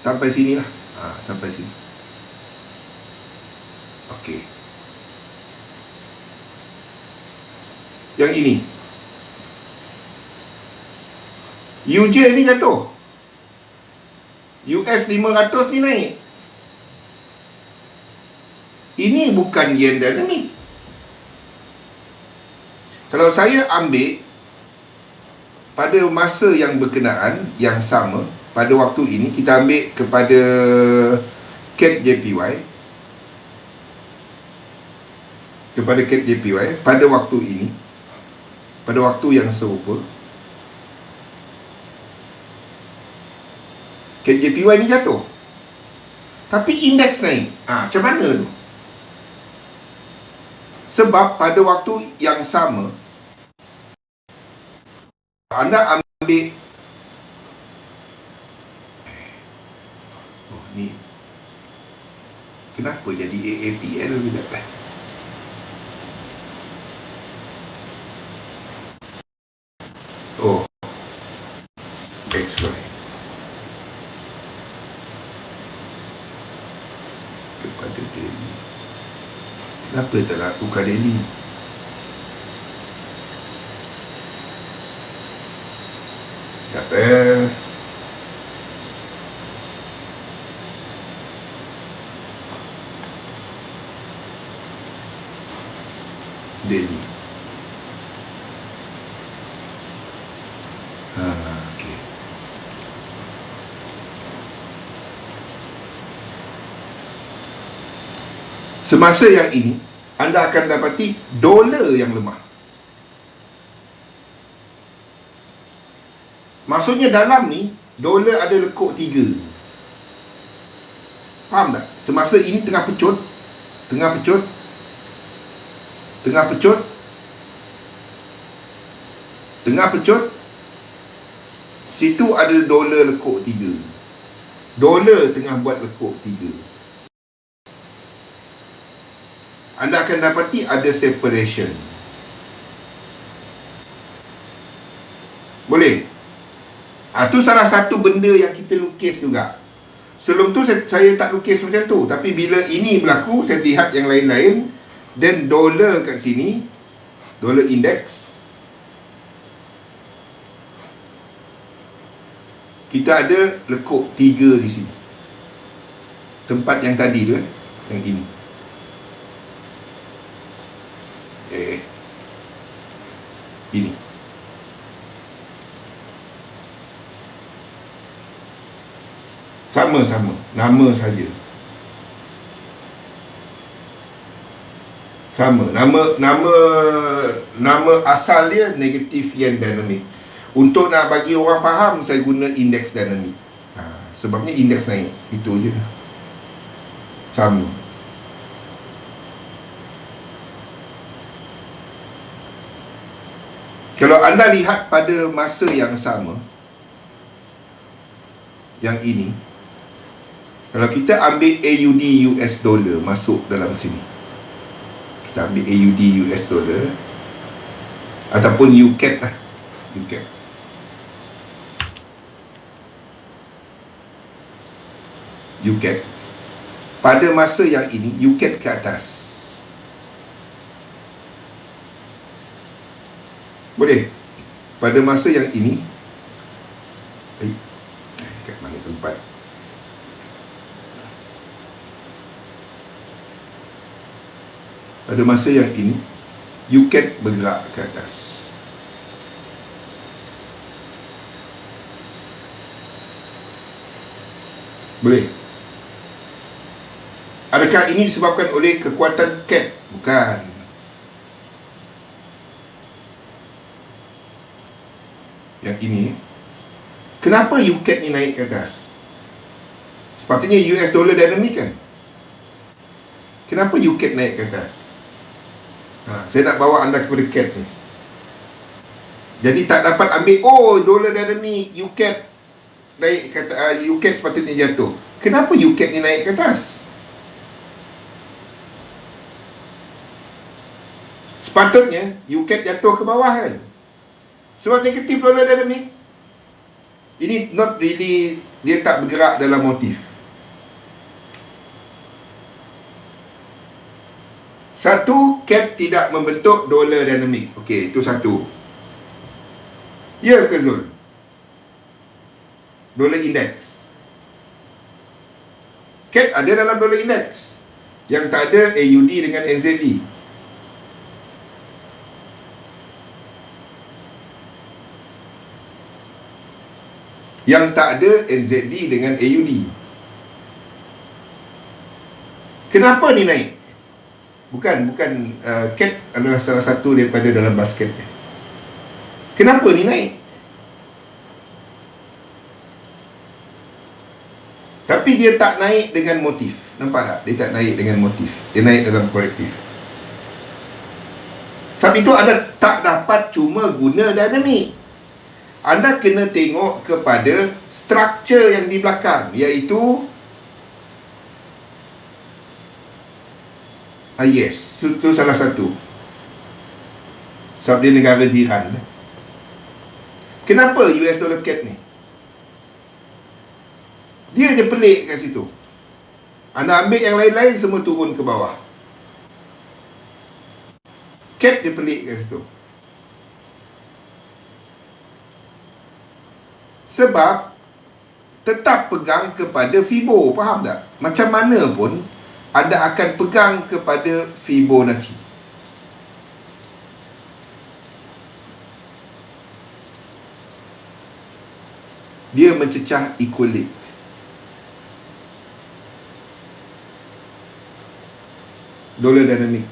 sampai sini lah. Sampai sini. Okey. Yang ini, UJ ni jatuh, US 500 ni naik. Ini bukan yen dynamic. Kalau saya ambil pada masa yang berkenaan, yang sama, pada waktu ini, kita ambil kepada CAD JPY, kepada CAD JPY pada waktu ini, pada waktu yang serupa, CAD JPY ni jatuh, tapi indeks naik. Macam mana tu? Sebab pada waktu yang sama, anda ambil ni, kenapa jadi AAPL sekejap XY kepada daily. Kenapa tak nak tukar daily? Sekejap daily. Okey. Semasa yang ini, anda akan dapati dolar yang lemah. Maksudnya dalam ni, dolar ada lekuk 3. Faham tak? Semasa ini tengah pecut, situ ada dolar lekuk 3. Dolar tengah buat lekuk 3. Anda akan dapati ada separation. Boleh? Tu salah satu benda yang kita lukis juga. Sebelum tu saya tak lukis macam tu. Tapi bila ini berlaku, saya lihat yang lain-lain. Dan dolar kat sini, dolar indeks, kita ada lekuk 3 di sini. Tempat yang tadi tu, yang ini. Ini. Sama-sama, nama saja. Sama, nama asal dia negatif yen dynamic. Untuk nak bagi orang faham, saya guna indeks dynamic. Sebabnya indeks naik, itu je. Sama. Kalau anda lihat pada masa yang sama, yang ini, kalau kita ambil AUD US dollar masuk dalam sini, kita ambil AUD US dollar ataupun UCAD lah, UCAD pada masa yang ini, UCAD ke atas. Boleh? Pada masa yang ini, kat mana tempat? Pada masa yang ini, UCAD bergerak ke atas. Boleh. Adakah ini disebabkan oleh kekuatan CAT? Bukan. Yang ini. Kenapa UCAT ni naik ke atas? Sepatutnya US dollar dynamic kan? Kenapa UCAT naik ke atas? Saya nak bawa anda kepada CAT ni. Jadi tak dapat ambil, dollar dynamic, UCAT naik ke atas, UCAT sepatutnya jatuh. Kenapa UCAT ni naik ke atas? Sepatutnya UCAT jatuh ke bawah kan? Sebab negatif dollar dynamic. Ini not really, dia tak bergerak dalam motif. Satu, CAT tidak membentuk dollar dynamic. Okey, itu satu. Ya ke Zul? Dollar index. CAT ada dalam dollar index. Yang tak ada AUD dengan NZD. Yang tak ada NZD dengan AUD. Kenapa ni naik? Bukan CAT adalah salah satu daripada dalam basket. Kenapa ni naik? Tapi dia tak naik dengan motif. Nampak tak? Dia tak naik dengan motif. Dia naik dalam korektif. Sebab itu anda tak dapat cuma guna dinamik. Anda kena tengok kepada struktur yang di belakang, iaitu yes, itu salah satu. Sebab dia negara jiran. Kenapa US dollar CAT ni? Dia je pelik kat situ. Anda ambil yang lain-lain semua turun ke bawah. CAT dia pelik kat situ. Sebab tetap pegang kepada Fibo, faham tak? Macam mana pun anda akan pegang kepada Fibonacci. Dia mencecah equilibrium. Dollar dynamic,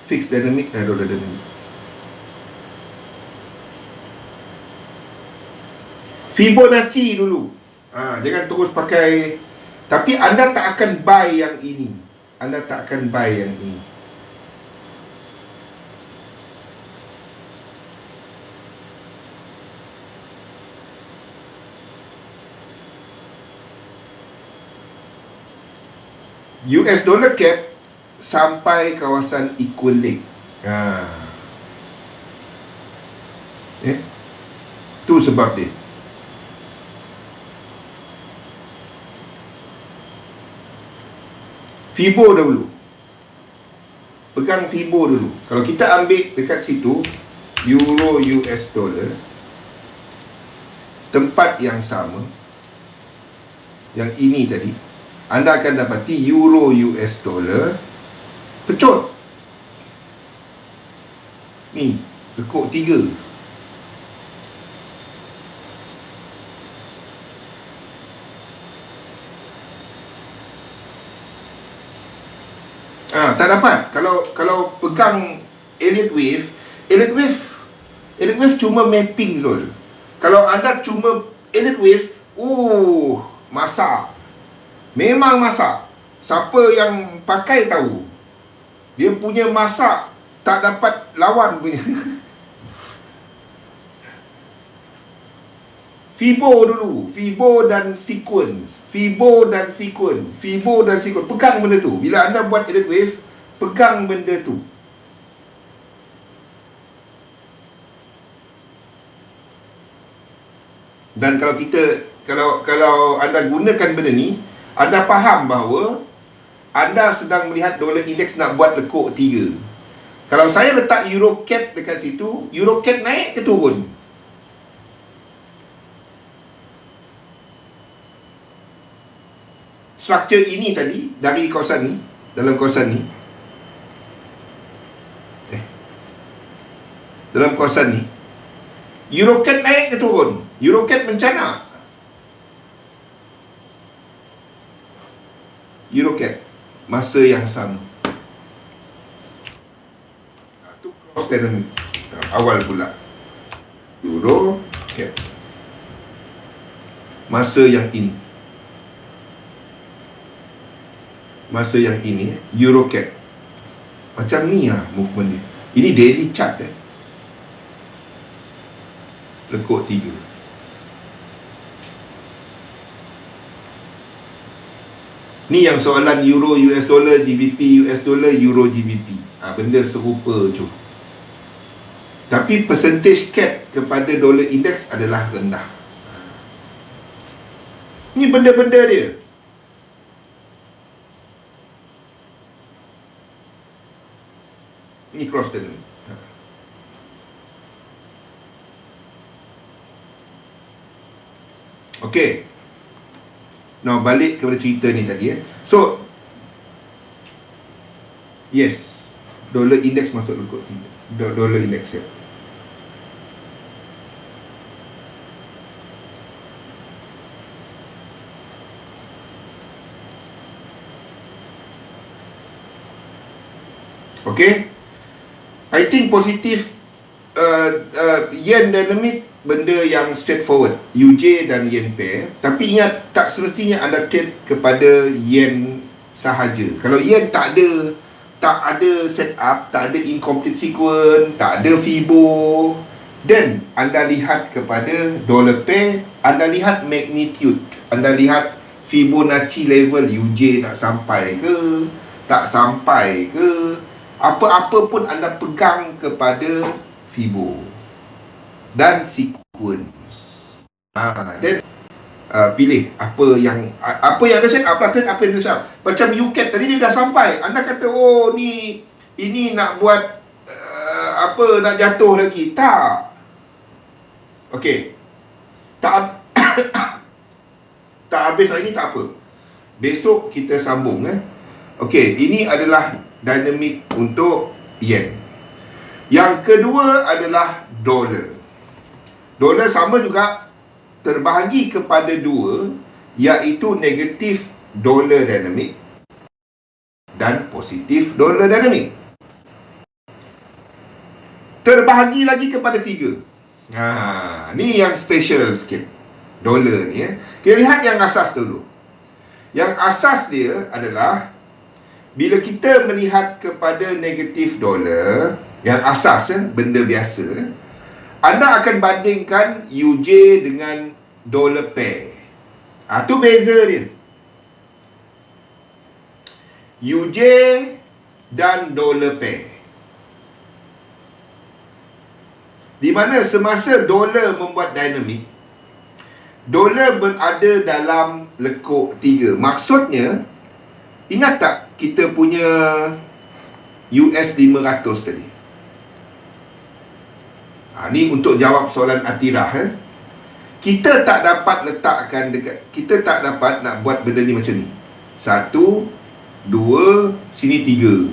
fixed dynamic dan dollar dynamic. Fibonacci dulu. Jangan terus pakai. Tapi anda tak akan buy yang ini. Anda tak akan buy yang ini. US dollar CAT sampai kawasan equilibrium. Itu sebab dia. Fibo dahulu. Pegang Fibo dulu. Kalau kita ambil dekat situ Euro US dollar, tempat yang sama, yang ini tadi, anda akan dapati Euro US dollar pecut. Ni, lekuk 3. Tak dapat. Kalau pegang Elliott wave cuma mapping Zul. Kalau anda cuma Elliott wave, masak. Memang masak. Siapa yang pakai tahu. Dia punya masak tak dapat lawan punya. Fibo dulu. Fibo dan sequence. Pegang benda tu. Bila anda buat Elliott wave, pegang benda tu. Dan kalau anda gunakan benda ni, anda faham bahawa anda sedang melihat dollar index nak buat lekuk 3. Kalau saya letak EuroCAT dekat situ, EuroCAT naik ke turun? Struktur ini tadi, dari kawasan ni, dalam kawasan ni, dalam kawasan ni, EuroCAT naik ke turun? EuroCAT mencanak. EuroCAD, masa yang sama. Itu cross dynamic awal pula. EuroCAD, masa yang ini, masa yang ini EuroCAD. Macam ni lah movement dia. Ini daily chart lekuk 3. Ni yang soalan Euro US dollar, GBP US dollar, Euro GBP. Benda serupa je. Tapi percentage cap kepada dollar index adalah rendah. Ni benda-benda dia. Ni cross dynamic. Okey. Now balik kepada cerita ni tadi So yes, dollar index masuk lekuk dollar index ya. Okey, I think positif yen dynamic benda yang straightforward, UJ dan yen pair. Tapi ingat, tak semestinya anda trade kepada yen sahaja. Kalau yen tak ada setup, tak ada incomplete sequence, tak ada Fibo, then anda lihat kepada dollar pair, anda lihat magnitude, anda lihat Fibonacci level UJ nak sampai ke, tak sampai ke, apa-apa pun anda pegang kepada Fibo dan sequence. Dan pilih apa yang ada set up lah, apa yang ada set up. Macam UCAD tadi dia dah sampai, anda kata oh ni ini nak buat nak jatuh lagi. Tak. Okey. Tak tak habis hari ni tak apa. Besok kita sambung Okey, ini adalah dinamik untuk yen. Yang kedua adalah dolar. Dolar sama juga terbahagi kepada dua, iaitu negatif dolar dynamic dan positif dolar dynamic. Terbahagi lagi kepada 3. Ni yang special sikit dolar ni Kita lihat yang asas dulu. Yang asas dia adalah bila kita melihat kepada negatif dolar, yang asas benda biasa, anda akan bandingkan UJ dengan dollar pair. Tu beza dia. UJ dan dollar pair. Di mana semasa dolar membuat dinamik, dolar berada dalam lekuk 3. Maksudnya, ingat tak kita punya US 500 tadi? Ni untuk jawab soalan Atirah. Kita tak dapat letakkan dekat, kita tak dapat nak buat benda ni macam ni. 1, 2, sini 3.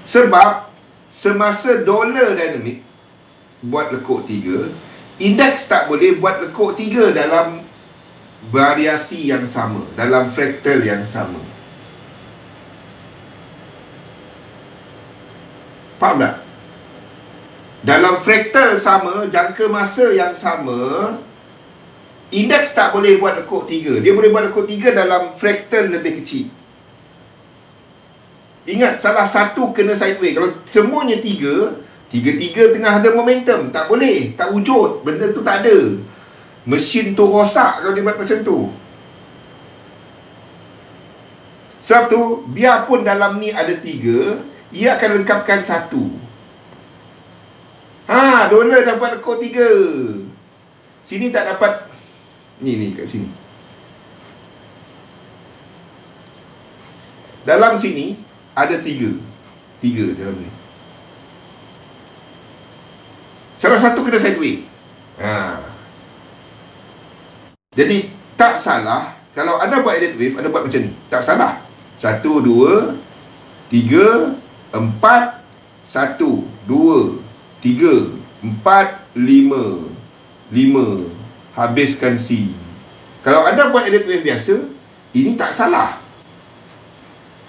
Sebab semasa dolar dynamic buat lekuk 3, indeks tak boleh buat lekuk 3 dalam variasi yang sama, dalam fraktal yang sama. Faham tak? Dalam fraktal sama, jangka masa yang sama, indeks tak boleh buat lekuk 3. Dia boleh buat lekuk 3 dalam fraktal lebih kecil. Ingat, salah satu kena sideways. Kalau semuanya 3, 3 tengah ada momentum, tak boleh, tak wujud. Benda tu tak ada. Mesin tu rosak kalau dia buat macam tu. Sebab tu, biarpun dalam ni ada 3, ia akan lengkapkan 1. Dolar dapat lekuk 3. Sini tak dapat. Ni kat sini. Dalam sini ada 3 dalam ni. Salah satu kena sideways. Jadi tak salah kalau anda buat edit wave, anda buat macam ni. Tak salah. 1, 2, 3, 4, 1, 2, 3, 4, 5. Habiskan C. Kalau anda buat edit wave biasa, Ini tak salah.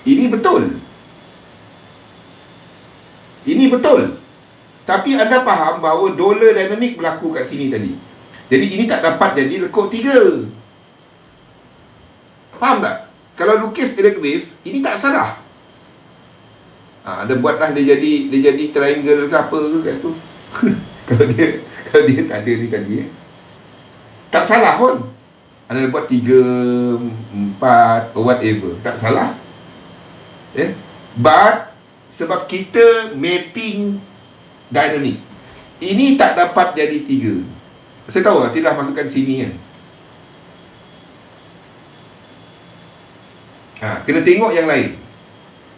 Ini betul. Ini betul. Tapi anda faham bahawa dollar dynamic berlaku kat sini tadi. Jadi ini tak dapat jadi lekuk 3. Faham tak? Kalau lukis direct wave, ini tak salah. Ada buatlah dia jadi triangle ke apa ke kat situ. kalau dia tak ada ni tadi tak salah pun. Ada buat 3, 4 or whatever, tak salah. But sebab kita mapping dynamic, ini tak dapat jadi 3. Saya tahu tidak masukkan sini kan. Kena tengok yang lain.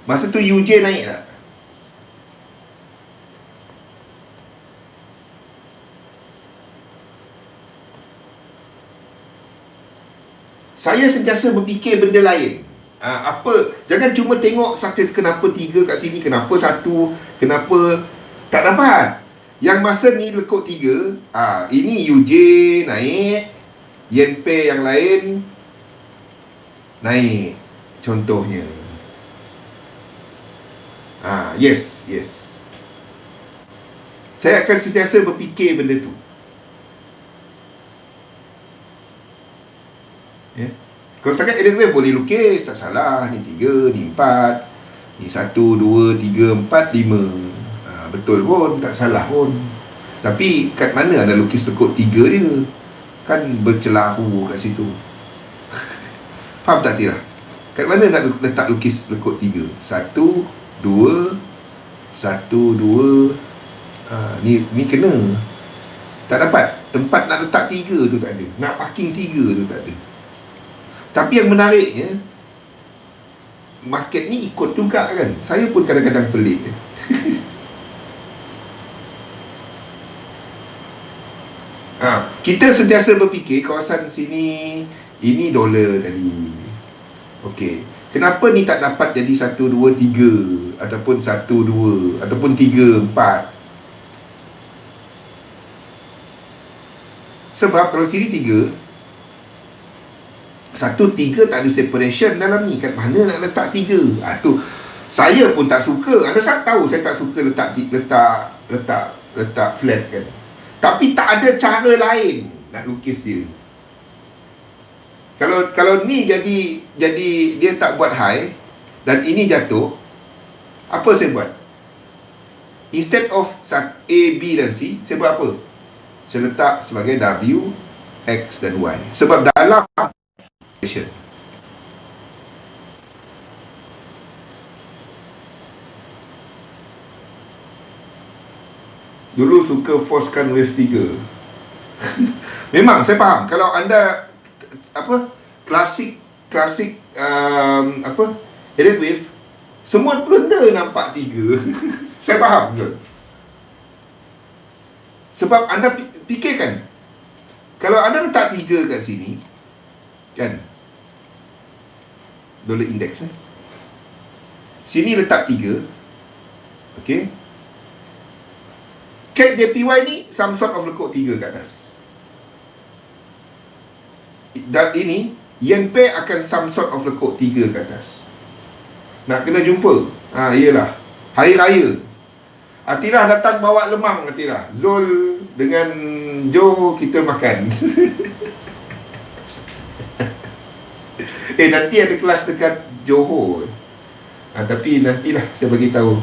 Masa tu UJ naik tak? Saya sentiasa berfikir benda lain. Jangan cuma tengok structure kenapa 3 kat sini, kenapa 1, kenapa tak dapat. Yang masa ni lekuk 3, ini UJ naik, yen pair yang lain naik. Contohnya. Yes. Saya akan sentiasa berfikir benda tu. Kalau setakat Eden Wave boleh lukis, tak salah. Ni 3, ni 4, ni 1, 2, 3, 4, 5. Betul pun, tak salah pun. Tapi kat mana ada lukis lekuk 3 dia? Kan bercelahu kat situ. Faham tak Tira? Kat mana nak letak lukis lekuk 3? 1, 2, 1, 2. Ni kena. Tak dapat. Tempat nak letak 3 tu tak ada. Nak parking 3 tu tak ada. Tapi yang menariknya, market ni ikut juga kan. Saya pun kadang-kadang pelik. Kita sentiasa berfikir kawasan sini, ini dolar tadi. Okey. Kenapa ni tak dapat jadi 1, 2, 3 ataupun 1, 2 ataupun 3, 4? Sebab kalau sini 3, 1, 3 tak ada separation dalam ni. Kat mana nak letak 3? Tu saya pun tak suka. Anda tahu saya tak suka letak flat kan. Tapi tak ada cara lain nak lukis dia. Kalau ni jadi dia tak buat high dan ini jatuh, apa saya buat? Instead of A, B dan C, saya buat apa? Saya letak sebagai W, X dan Y. Sebab dalam dulu suka forcekan wave 3. Memang saya faham. Kalau anda klasik headed wave, semua benda nampak 3. Saya faham betul. Sebab anda fikirkan, kalau anda letak 3 kat sini kan, dollar index sini letak 3. Okey, CAD JPY ni some sort of lekuk 3 kat atas. Dan ini yen pair akan some sort of lekuk 3 kat atas. Nak kena jumpa. Iyalah hari raya. Atira datang bawa lemang. Atira, Zul dengan Jo kita makan. Nanti ada kelas dekat Johor. Tapi nantilah saya bagi tahu.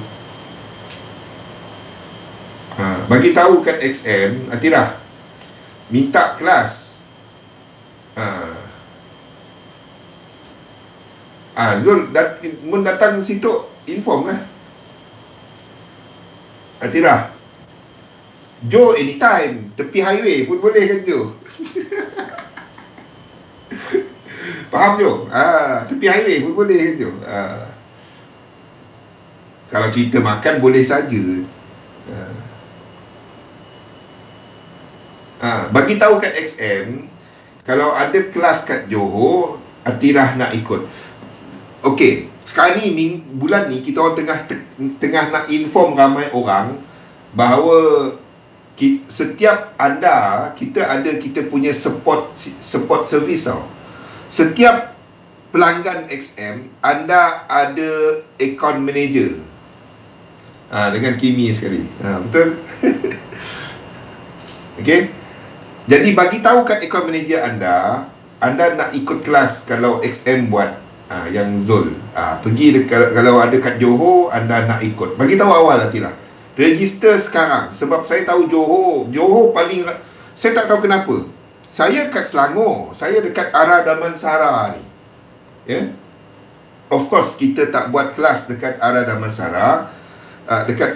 Bagi tahu kat XM, Atira minta kelas. Zul datang situ, inform lah. Atira, Jo anytime, tepi highway pun boleh kan Jo? Faham Jo? Tepi highway pun boleh kan Jo? Kalau kita makan boleh saja. Bagi tahu kat XM, kalau ada kelas kat Johor, Atirah nak ikut. Okey, sekarang ni bulan ni kita orang tengah nak inform ramai orang bahawa setiap anda, kita punya support service tau. Setiap pelanggan XM, anda ada account manager. Dengan Kimi sekali. Betul? Okey. Jadi bagi tahu kat account manager anda nak ikut kelas kalau XM buat yang Zul. Pergi dekat, kalau ada kat Johor, anda nak ikut. Bagi tahu awal lah. Register sekarang. Sebab saya tahu Johor paling, saya tak tahu kenapa. Saya kat Selangor, saya dekat arah Damansara ni. Ya. Of course kita tak buat kelas dekat arah Damansara,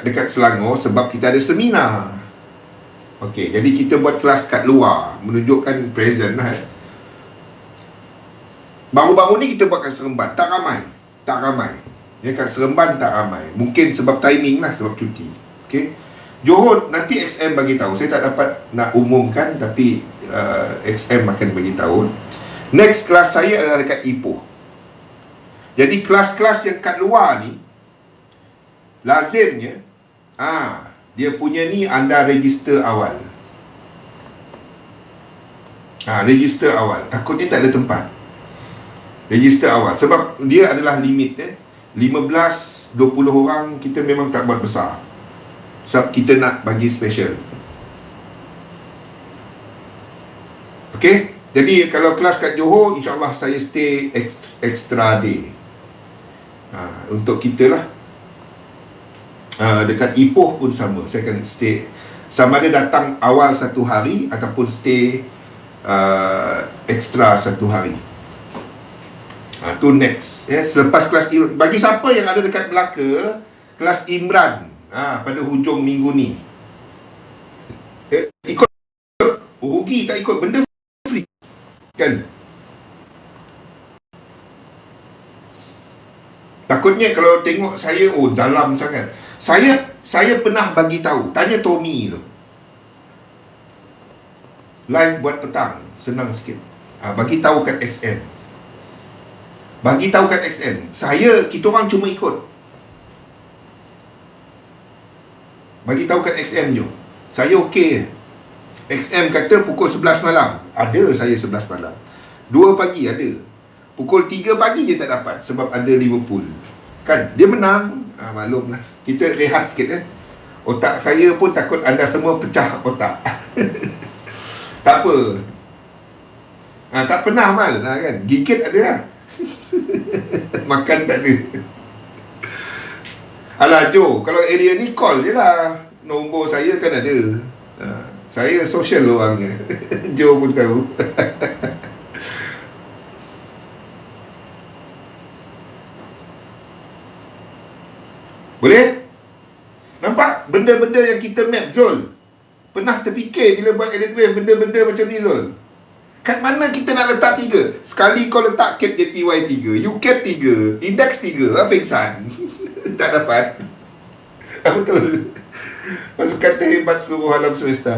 dekat Selangor sebab kita ada seminar. Okey, jadi kita buat kelas kat luar, menunjukkan present lah. Baru-baru ni kita buat kat Seremban, tak ramai. Ya, kat Seremban tak ramai. Mungkin sebab timing lah, sebab cuti. Okey. Johor nanti XM bagi tahu. Saya tak dapat nak umumkan, tapi XM akan bagi tahu. Next kelas saya adalah dekat Ipoh. Jadi kelas-kelas yang kat luar ni lazimnya dia punya ni anda register awal. Register awal. Takutnya tak ada tempat. Register awal. Sebab dia adalah limit 15-20 orang kita memang tak buat besar. Sebab kita nak bagi special. Okey. Jadi kalau kelas kat Johor, insyaAllah saya stay extra day. Untuk kita lah. Dekat Ipoh pun sama. Saya akan stay, sama ada datang awal 1 hari ataupun stay extra 1 hari. Tu next. Selepas kelas bagi siapa yang ada dekat Melaka, kelas Imran pada hujung minggu ni. Ikut. Rugi tak ikut, benda free kan. Takutnya kalau tengok saya, dalam sangat. Saya pernah bagi tahu, tanya Tommy tu. Live buat petang, senang sikit. Bagi tahu kat XM. Kita orang cuma ikut. Bagi tahu kat XM je. Saya okey. XM kata pukul 11 malam. Ada saya 11 malam. 2 pagi ada. Pukul 3 pagi je tak dapat sebab ada Liverpool. Kan, dia menang. Maklumlah. Kita rehat sikit Otak saya pun takut anda semua pecah otak. Tak apa. Tak pernah mal kan. Gigit ada lah. Makan tak ada. Alah Jo, kalau area ni call je lah. Nombor saya kan ada. Saya social orangnya. Jo pun tahu. Boleh? Nampak benda-benda yang kita map, Zul? Pernah terfikir bila buat edit wave benda-benda macam ni, Zul? Kat mana kita nak letak 3? Sekali kau letak cat JPY 3, UCAT 3, index 3, pingsan. Tak dapat. Betul. Pasukan terhebat seluruh alam semesta.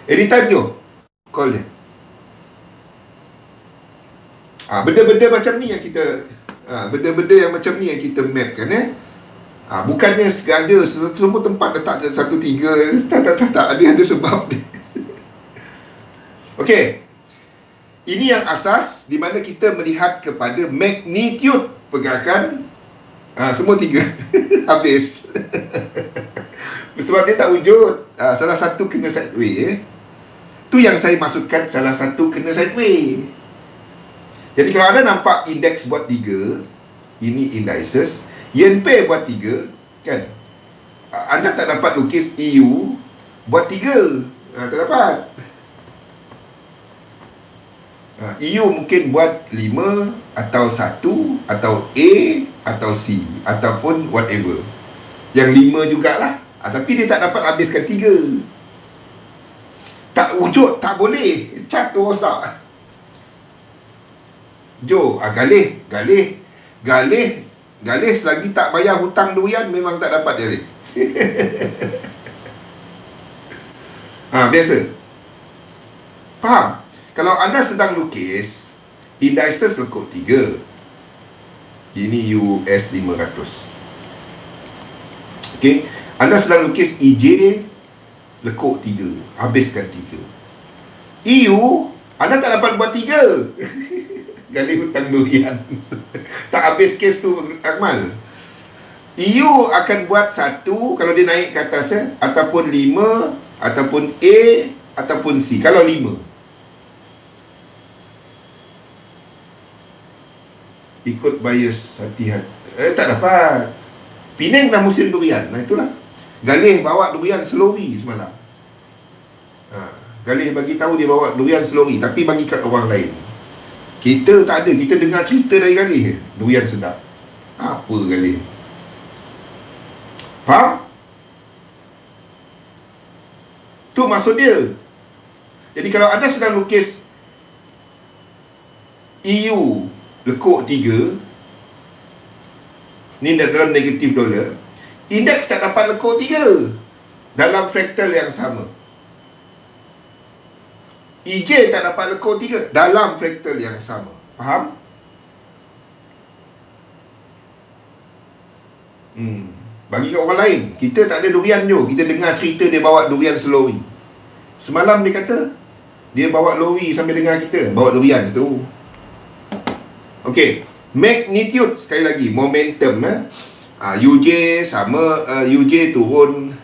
Anytime Jo, call dia. Benda-benda macam ni yang kita benda-benda yang macam ni yang kita map kan bukannya sengaja semua tempat letak 1-3. Tak ada sebab dia. Okey. Ini yang asas di mana kita melihat kepada magnitude pergerakan. Semua 3. Habis. Sebab dia tak wujud. Salah satu kena sideway. Tu yang saya maksudkan, salah satu kena sideway. Jadi kalau anda nampak indeks buat 3, ini indices, Yenpei buat 3, kan? Anda tak dapat lukis EU buat 3. Tak dapat. EU mungkin buat 5 atau 1 atau A atau C ataupun whatever. Yang 5 jugalah. Tapi dia tak dapat habiskan 3. Tak wujud, tak boleh. Cat tu rosak. Jo, galih selagi tak bayar hutang durian memang tak dapat galih. Biasa. Faham? Kalau anda sedang lukis indices lekuk 3. Ini US 500. Okey, anda sedang lukis EJ lekuk 3, habiskan 3. EU anda tak dapat buat 3. Galih hutang durian. Tak habis kes tu, Akmal. EU akan buat satu kalau dia naik ke atas, ataupun 5, ataupun A, ataupun C. Kalau 5, ikut bias hati-hati. Tak dapat. Penang dah musim durian. Nah itulah. Galih bawa durian selori semalam. Galih bagi tahu dia bawa durian selori, tapi bagi kat orang lain. Kita tak ada. Kita dengar cerita dari Galih, durian sedap. Apa Galih? Faham? Tu maksud dia. Jadi kalau anda sedang lukis EU lekuk 3, ni dalam negatif dolar, indeks tak dapat lekuk 3 dalam fraktal yang sama. EJ tak dapat lekuk 3 dalam fraktal yang sama. Faham? Bagi kat orang lain, kita tak ada durian je. Kita dengar cerita dia bawa durian selori. Semalam dia kata dia bawa lori sambil dengar kita bawa durian tu. Okey, magnitude sekali lagi, momentum UJ sama, UJ turun,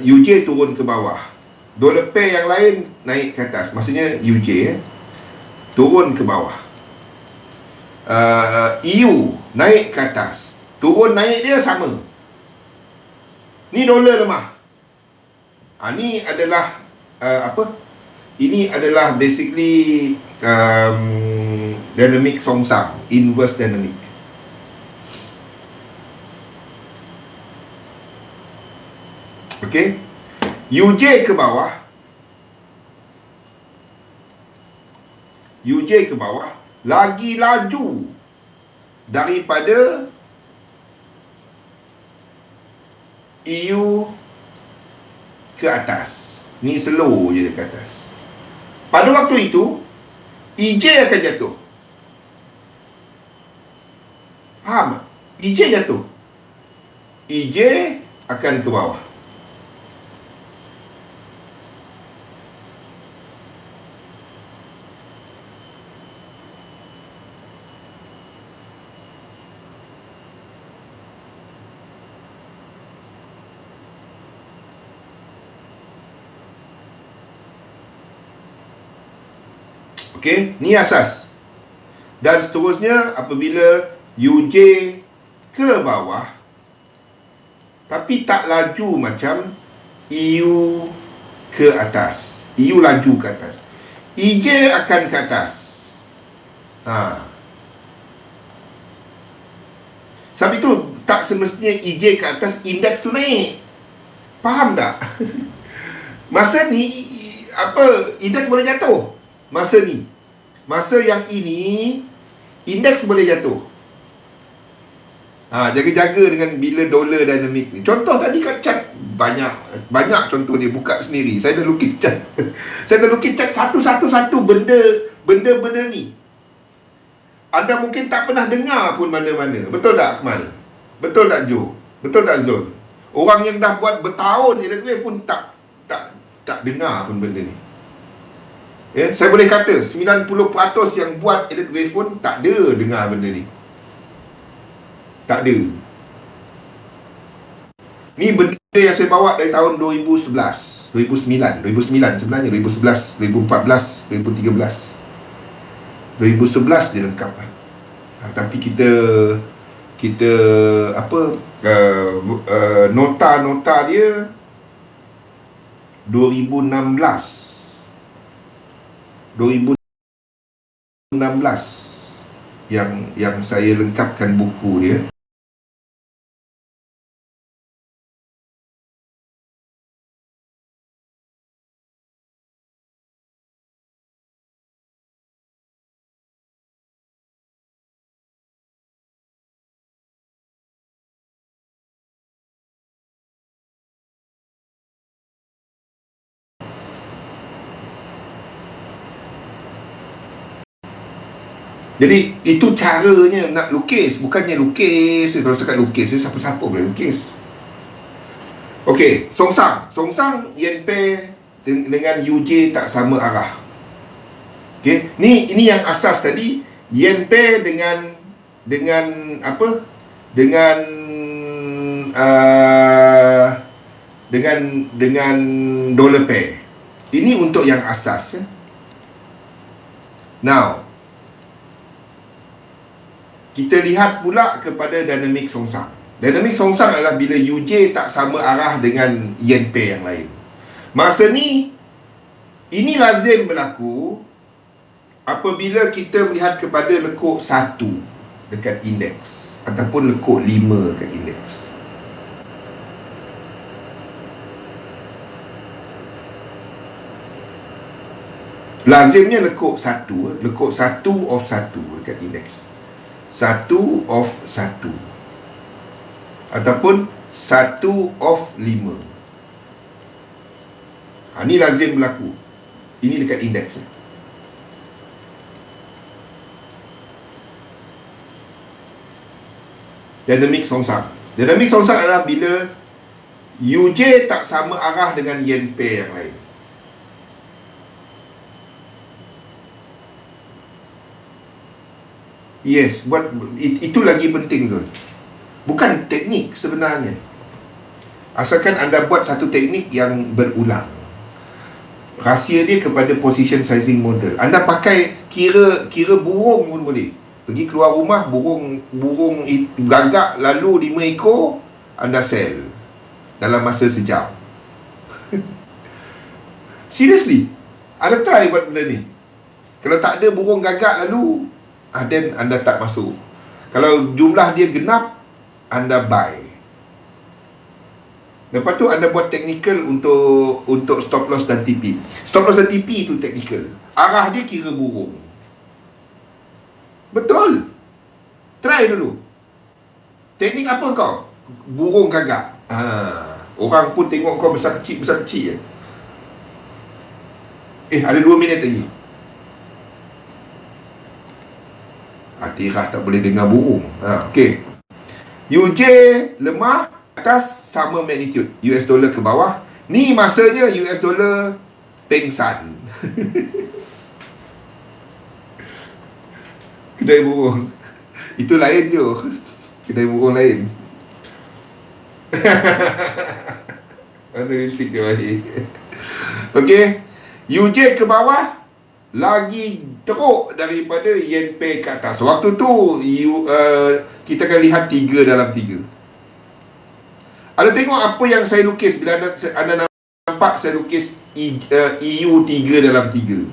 UJ turun ke bawah. Dollar pair yang lain naik ke atas. Maksudnya UJ turun ke bawah. EU naik ke atas. Turun naik dia sama. Ni dolar lemah. Ni adalah apa? Ini adalah basically dynamic songsang, inverse dynamic. Okey. UJ ke bawah. UJ ke bawah lagi laju daripada EU ke atas. Ni slow je dia ke atas. Pada waktu itu EJ akan jatuh. Faham? EJ jatuh. EJ akan ke bawah. Okey, ni asas. Dan seterusnya apabila UJ ke bawah tapi tak laju macam EU ke atas. EU laju ke atas. EJ akan ke atas. Sebab itu tak semestinya EJ ke atas, indeks tu naik. Faham tak? Masa ni indeks boleh jatuh. Masa ni, masa yang ini indeks boleh jatuh. Jaga-jaga dengan bila dolar dinamik ni. Contoh tadi kat chart banyak contoh dia buka sendiri. Saya dah lukis chart. Saya dah lukis chart satu-satu benda ni. Anda mungkin tak pernah dengar pun mana-mana. Betul tak Akmal? Betul tak Jo? Betul tak Zul? Orang yang dah buat bertahun dia pun tak dengar pun benda ni. Saya boleh kata 90% yang buat elite wave pun tak ada dengar benda ni. Tak ada. Ni benda yang saya bawa dari tahun 2011, 2009 sebenarnya, 2011, 2014, 2013. 2011 dia lengkap. Tapi kita nota dia 2016 yang saya lengkapkan buku dia. Jadi itu caranya nak lukis. Bukannya lukis. Kalau cakap lukis, siapa-siapa boleh lukis. Okey, Songsang Yen pair dengan UJ tak sama arah. Okey, ini yang asas tadi, yen pair dengan apa? Dengan dengan dollar pair. Ini untuk yang asas. Now, kita lihat pula kepada dinamik songsang. Dinamik songsang adalah bila UJ tak sama arah dengan yen pair yang lain. Masa ni, ini lazim berlaku apabila kita melihat kepada lekuk 1 dekat indeks ataupun lekuk 5 dekat indeks. Lazimnya lekuk 1 of 1 dekat indeks. 1 of 1 ataupun 1 of 5. Ini lazim berlaku. Ini dekat indeks. Dinamik songsang. Dinamik songsang adalah bila UJ tak sama arah dengan yen pair yang lain. Yes, itu lagi penting tu. Bukan teknik sebenarnya. Asalkan anda buat satu teknik yang berulang. Rahsia dia kepada position sizing model. Anda pakai kira burung pun boleh. Pergi keluar rumah, burung gagak lalu 5 ekor, anda sell dalam masa sejam. Seriously, anda try buat benda ni. Kalau tak ada burung gagak lalu, then anda tak masuk. Kalau jumlah dia genap, anda buy. Lepas tu anda buat technical untuk stop loss dan TP. Stop loss dan TP itu technical. Arah dia kira burung. Betul. Try dulu. Teknik apa kau? Burung gagak. Orang pun tengok kau besar kecil je. Ada 2 minit lagi. Tirah tak boleh dengar burung. Okey. UJ lemah, atas sama magnitude. US dollar ke bawah. Ni masanya US dollar pengsan. Kedai burung. Itu lain je. Kedai burung lain. Ada lipstick dia balik. Okey. UJ ke bawah, lagi teruk daripada yen pair ke atas. Waktu tu kita akan lihat 3 dalam 3. Anda tengok apa yang saya lukis. Bila anda nampak saya lukis EU 3 dalam 3.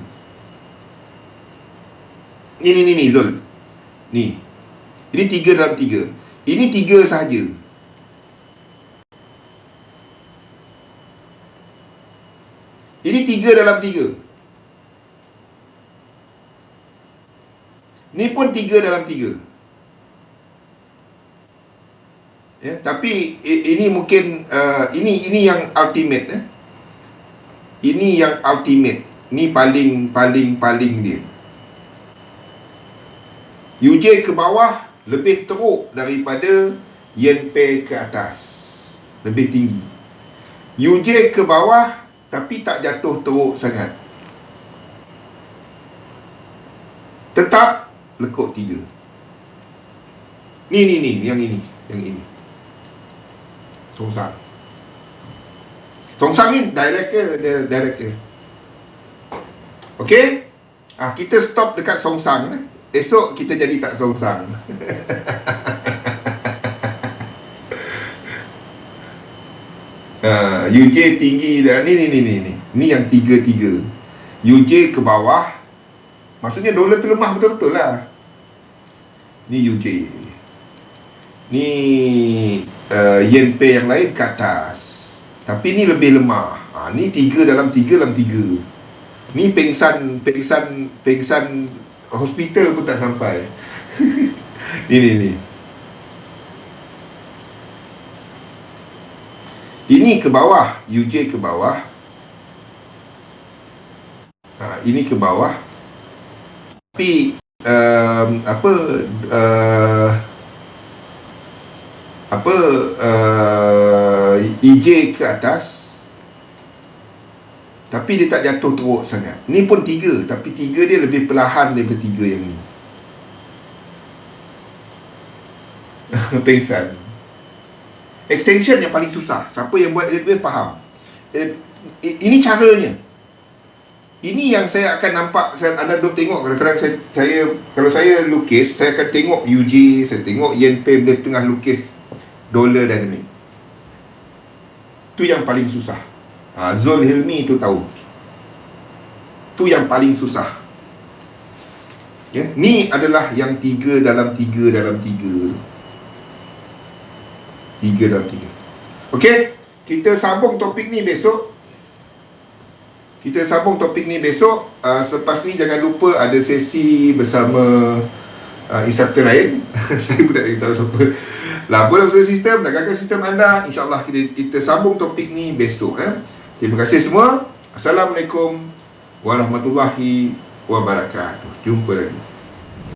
Ni Zul. Ni. Ini 3 dalam 3. Ini 3 sahaja. Ini 3 dalam 3. Ni pun 3 dalam 3. Ya, tapi ini mungkin ini yang ultimate. Ini yang ultimate. Ni paling dia. UJ ke bawah lebih teruk daripada yen pair ke atas. Lebih tinggi. UJ ke bawah tapi tak jatuh teruk sangat. Tetap lekuk 3. Ni yang ini. Songsang ni direct ke. Okey? Kita stop dekat songsang. Esok kita jadi tak songsang. UJ tinggi dah. Ni yang 3. UJ ke bawah. Maksudnya dolar tu lemah betul-betul lah. Ni UJ. Ni yen pair yang lain ke atas. Tapi ni lebih lemah. Ni 3 dalam 3 dalam 3. Ni pengsan hospital pun tak sampai. Ni. Ini ke bawah, UJ ke bawah. Ini ke bawah. Tapi EJ ke atas. tapi dia tak jatuh teruk sangat. Ni pun 3, tapi 3 dia lebih perlahan daripada 3 yang ni. Pengsan. Extension yang paling susah. Siapa yang buat dia faham. Ini caranya. Ini yang saya akan nampak. Anda duk tengok kadang-kadang kalau saya lukis, saya akan tengok UJ, saya tengok Yen Pem, dia tengah lukis dollar dynamic. Tu yang paling susah. Zul Hilmi tu tahu. Tu yang paling susah. Ya, ni adalah yang 3 dalam 3 dalam 3. 3 dalam 3. Okey, kita sambung topik ni besok. Selepas ni jangan lupa ada sesi bersama instructor lain. Saya pun tak tahu siapa. Labur dalam sistem, dagangkan sistem anda. InsyaAllah kita sambung topik ni besok. Terima kasih semua. Assalamualaikum warahmatullahi wabarakatuh. Jumpa lagi.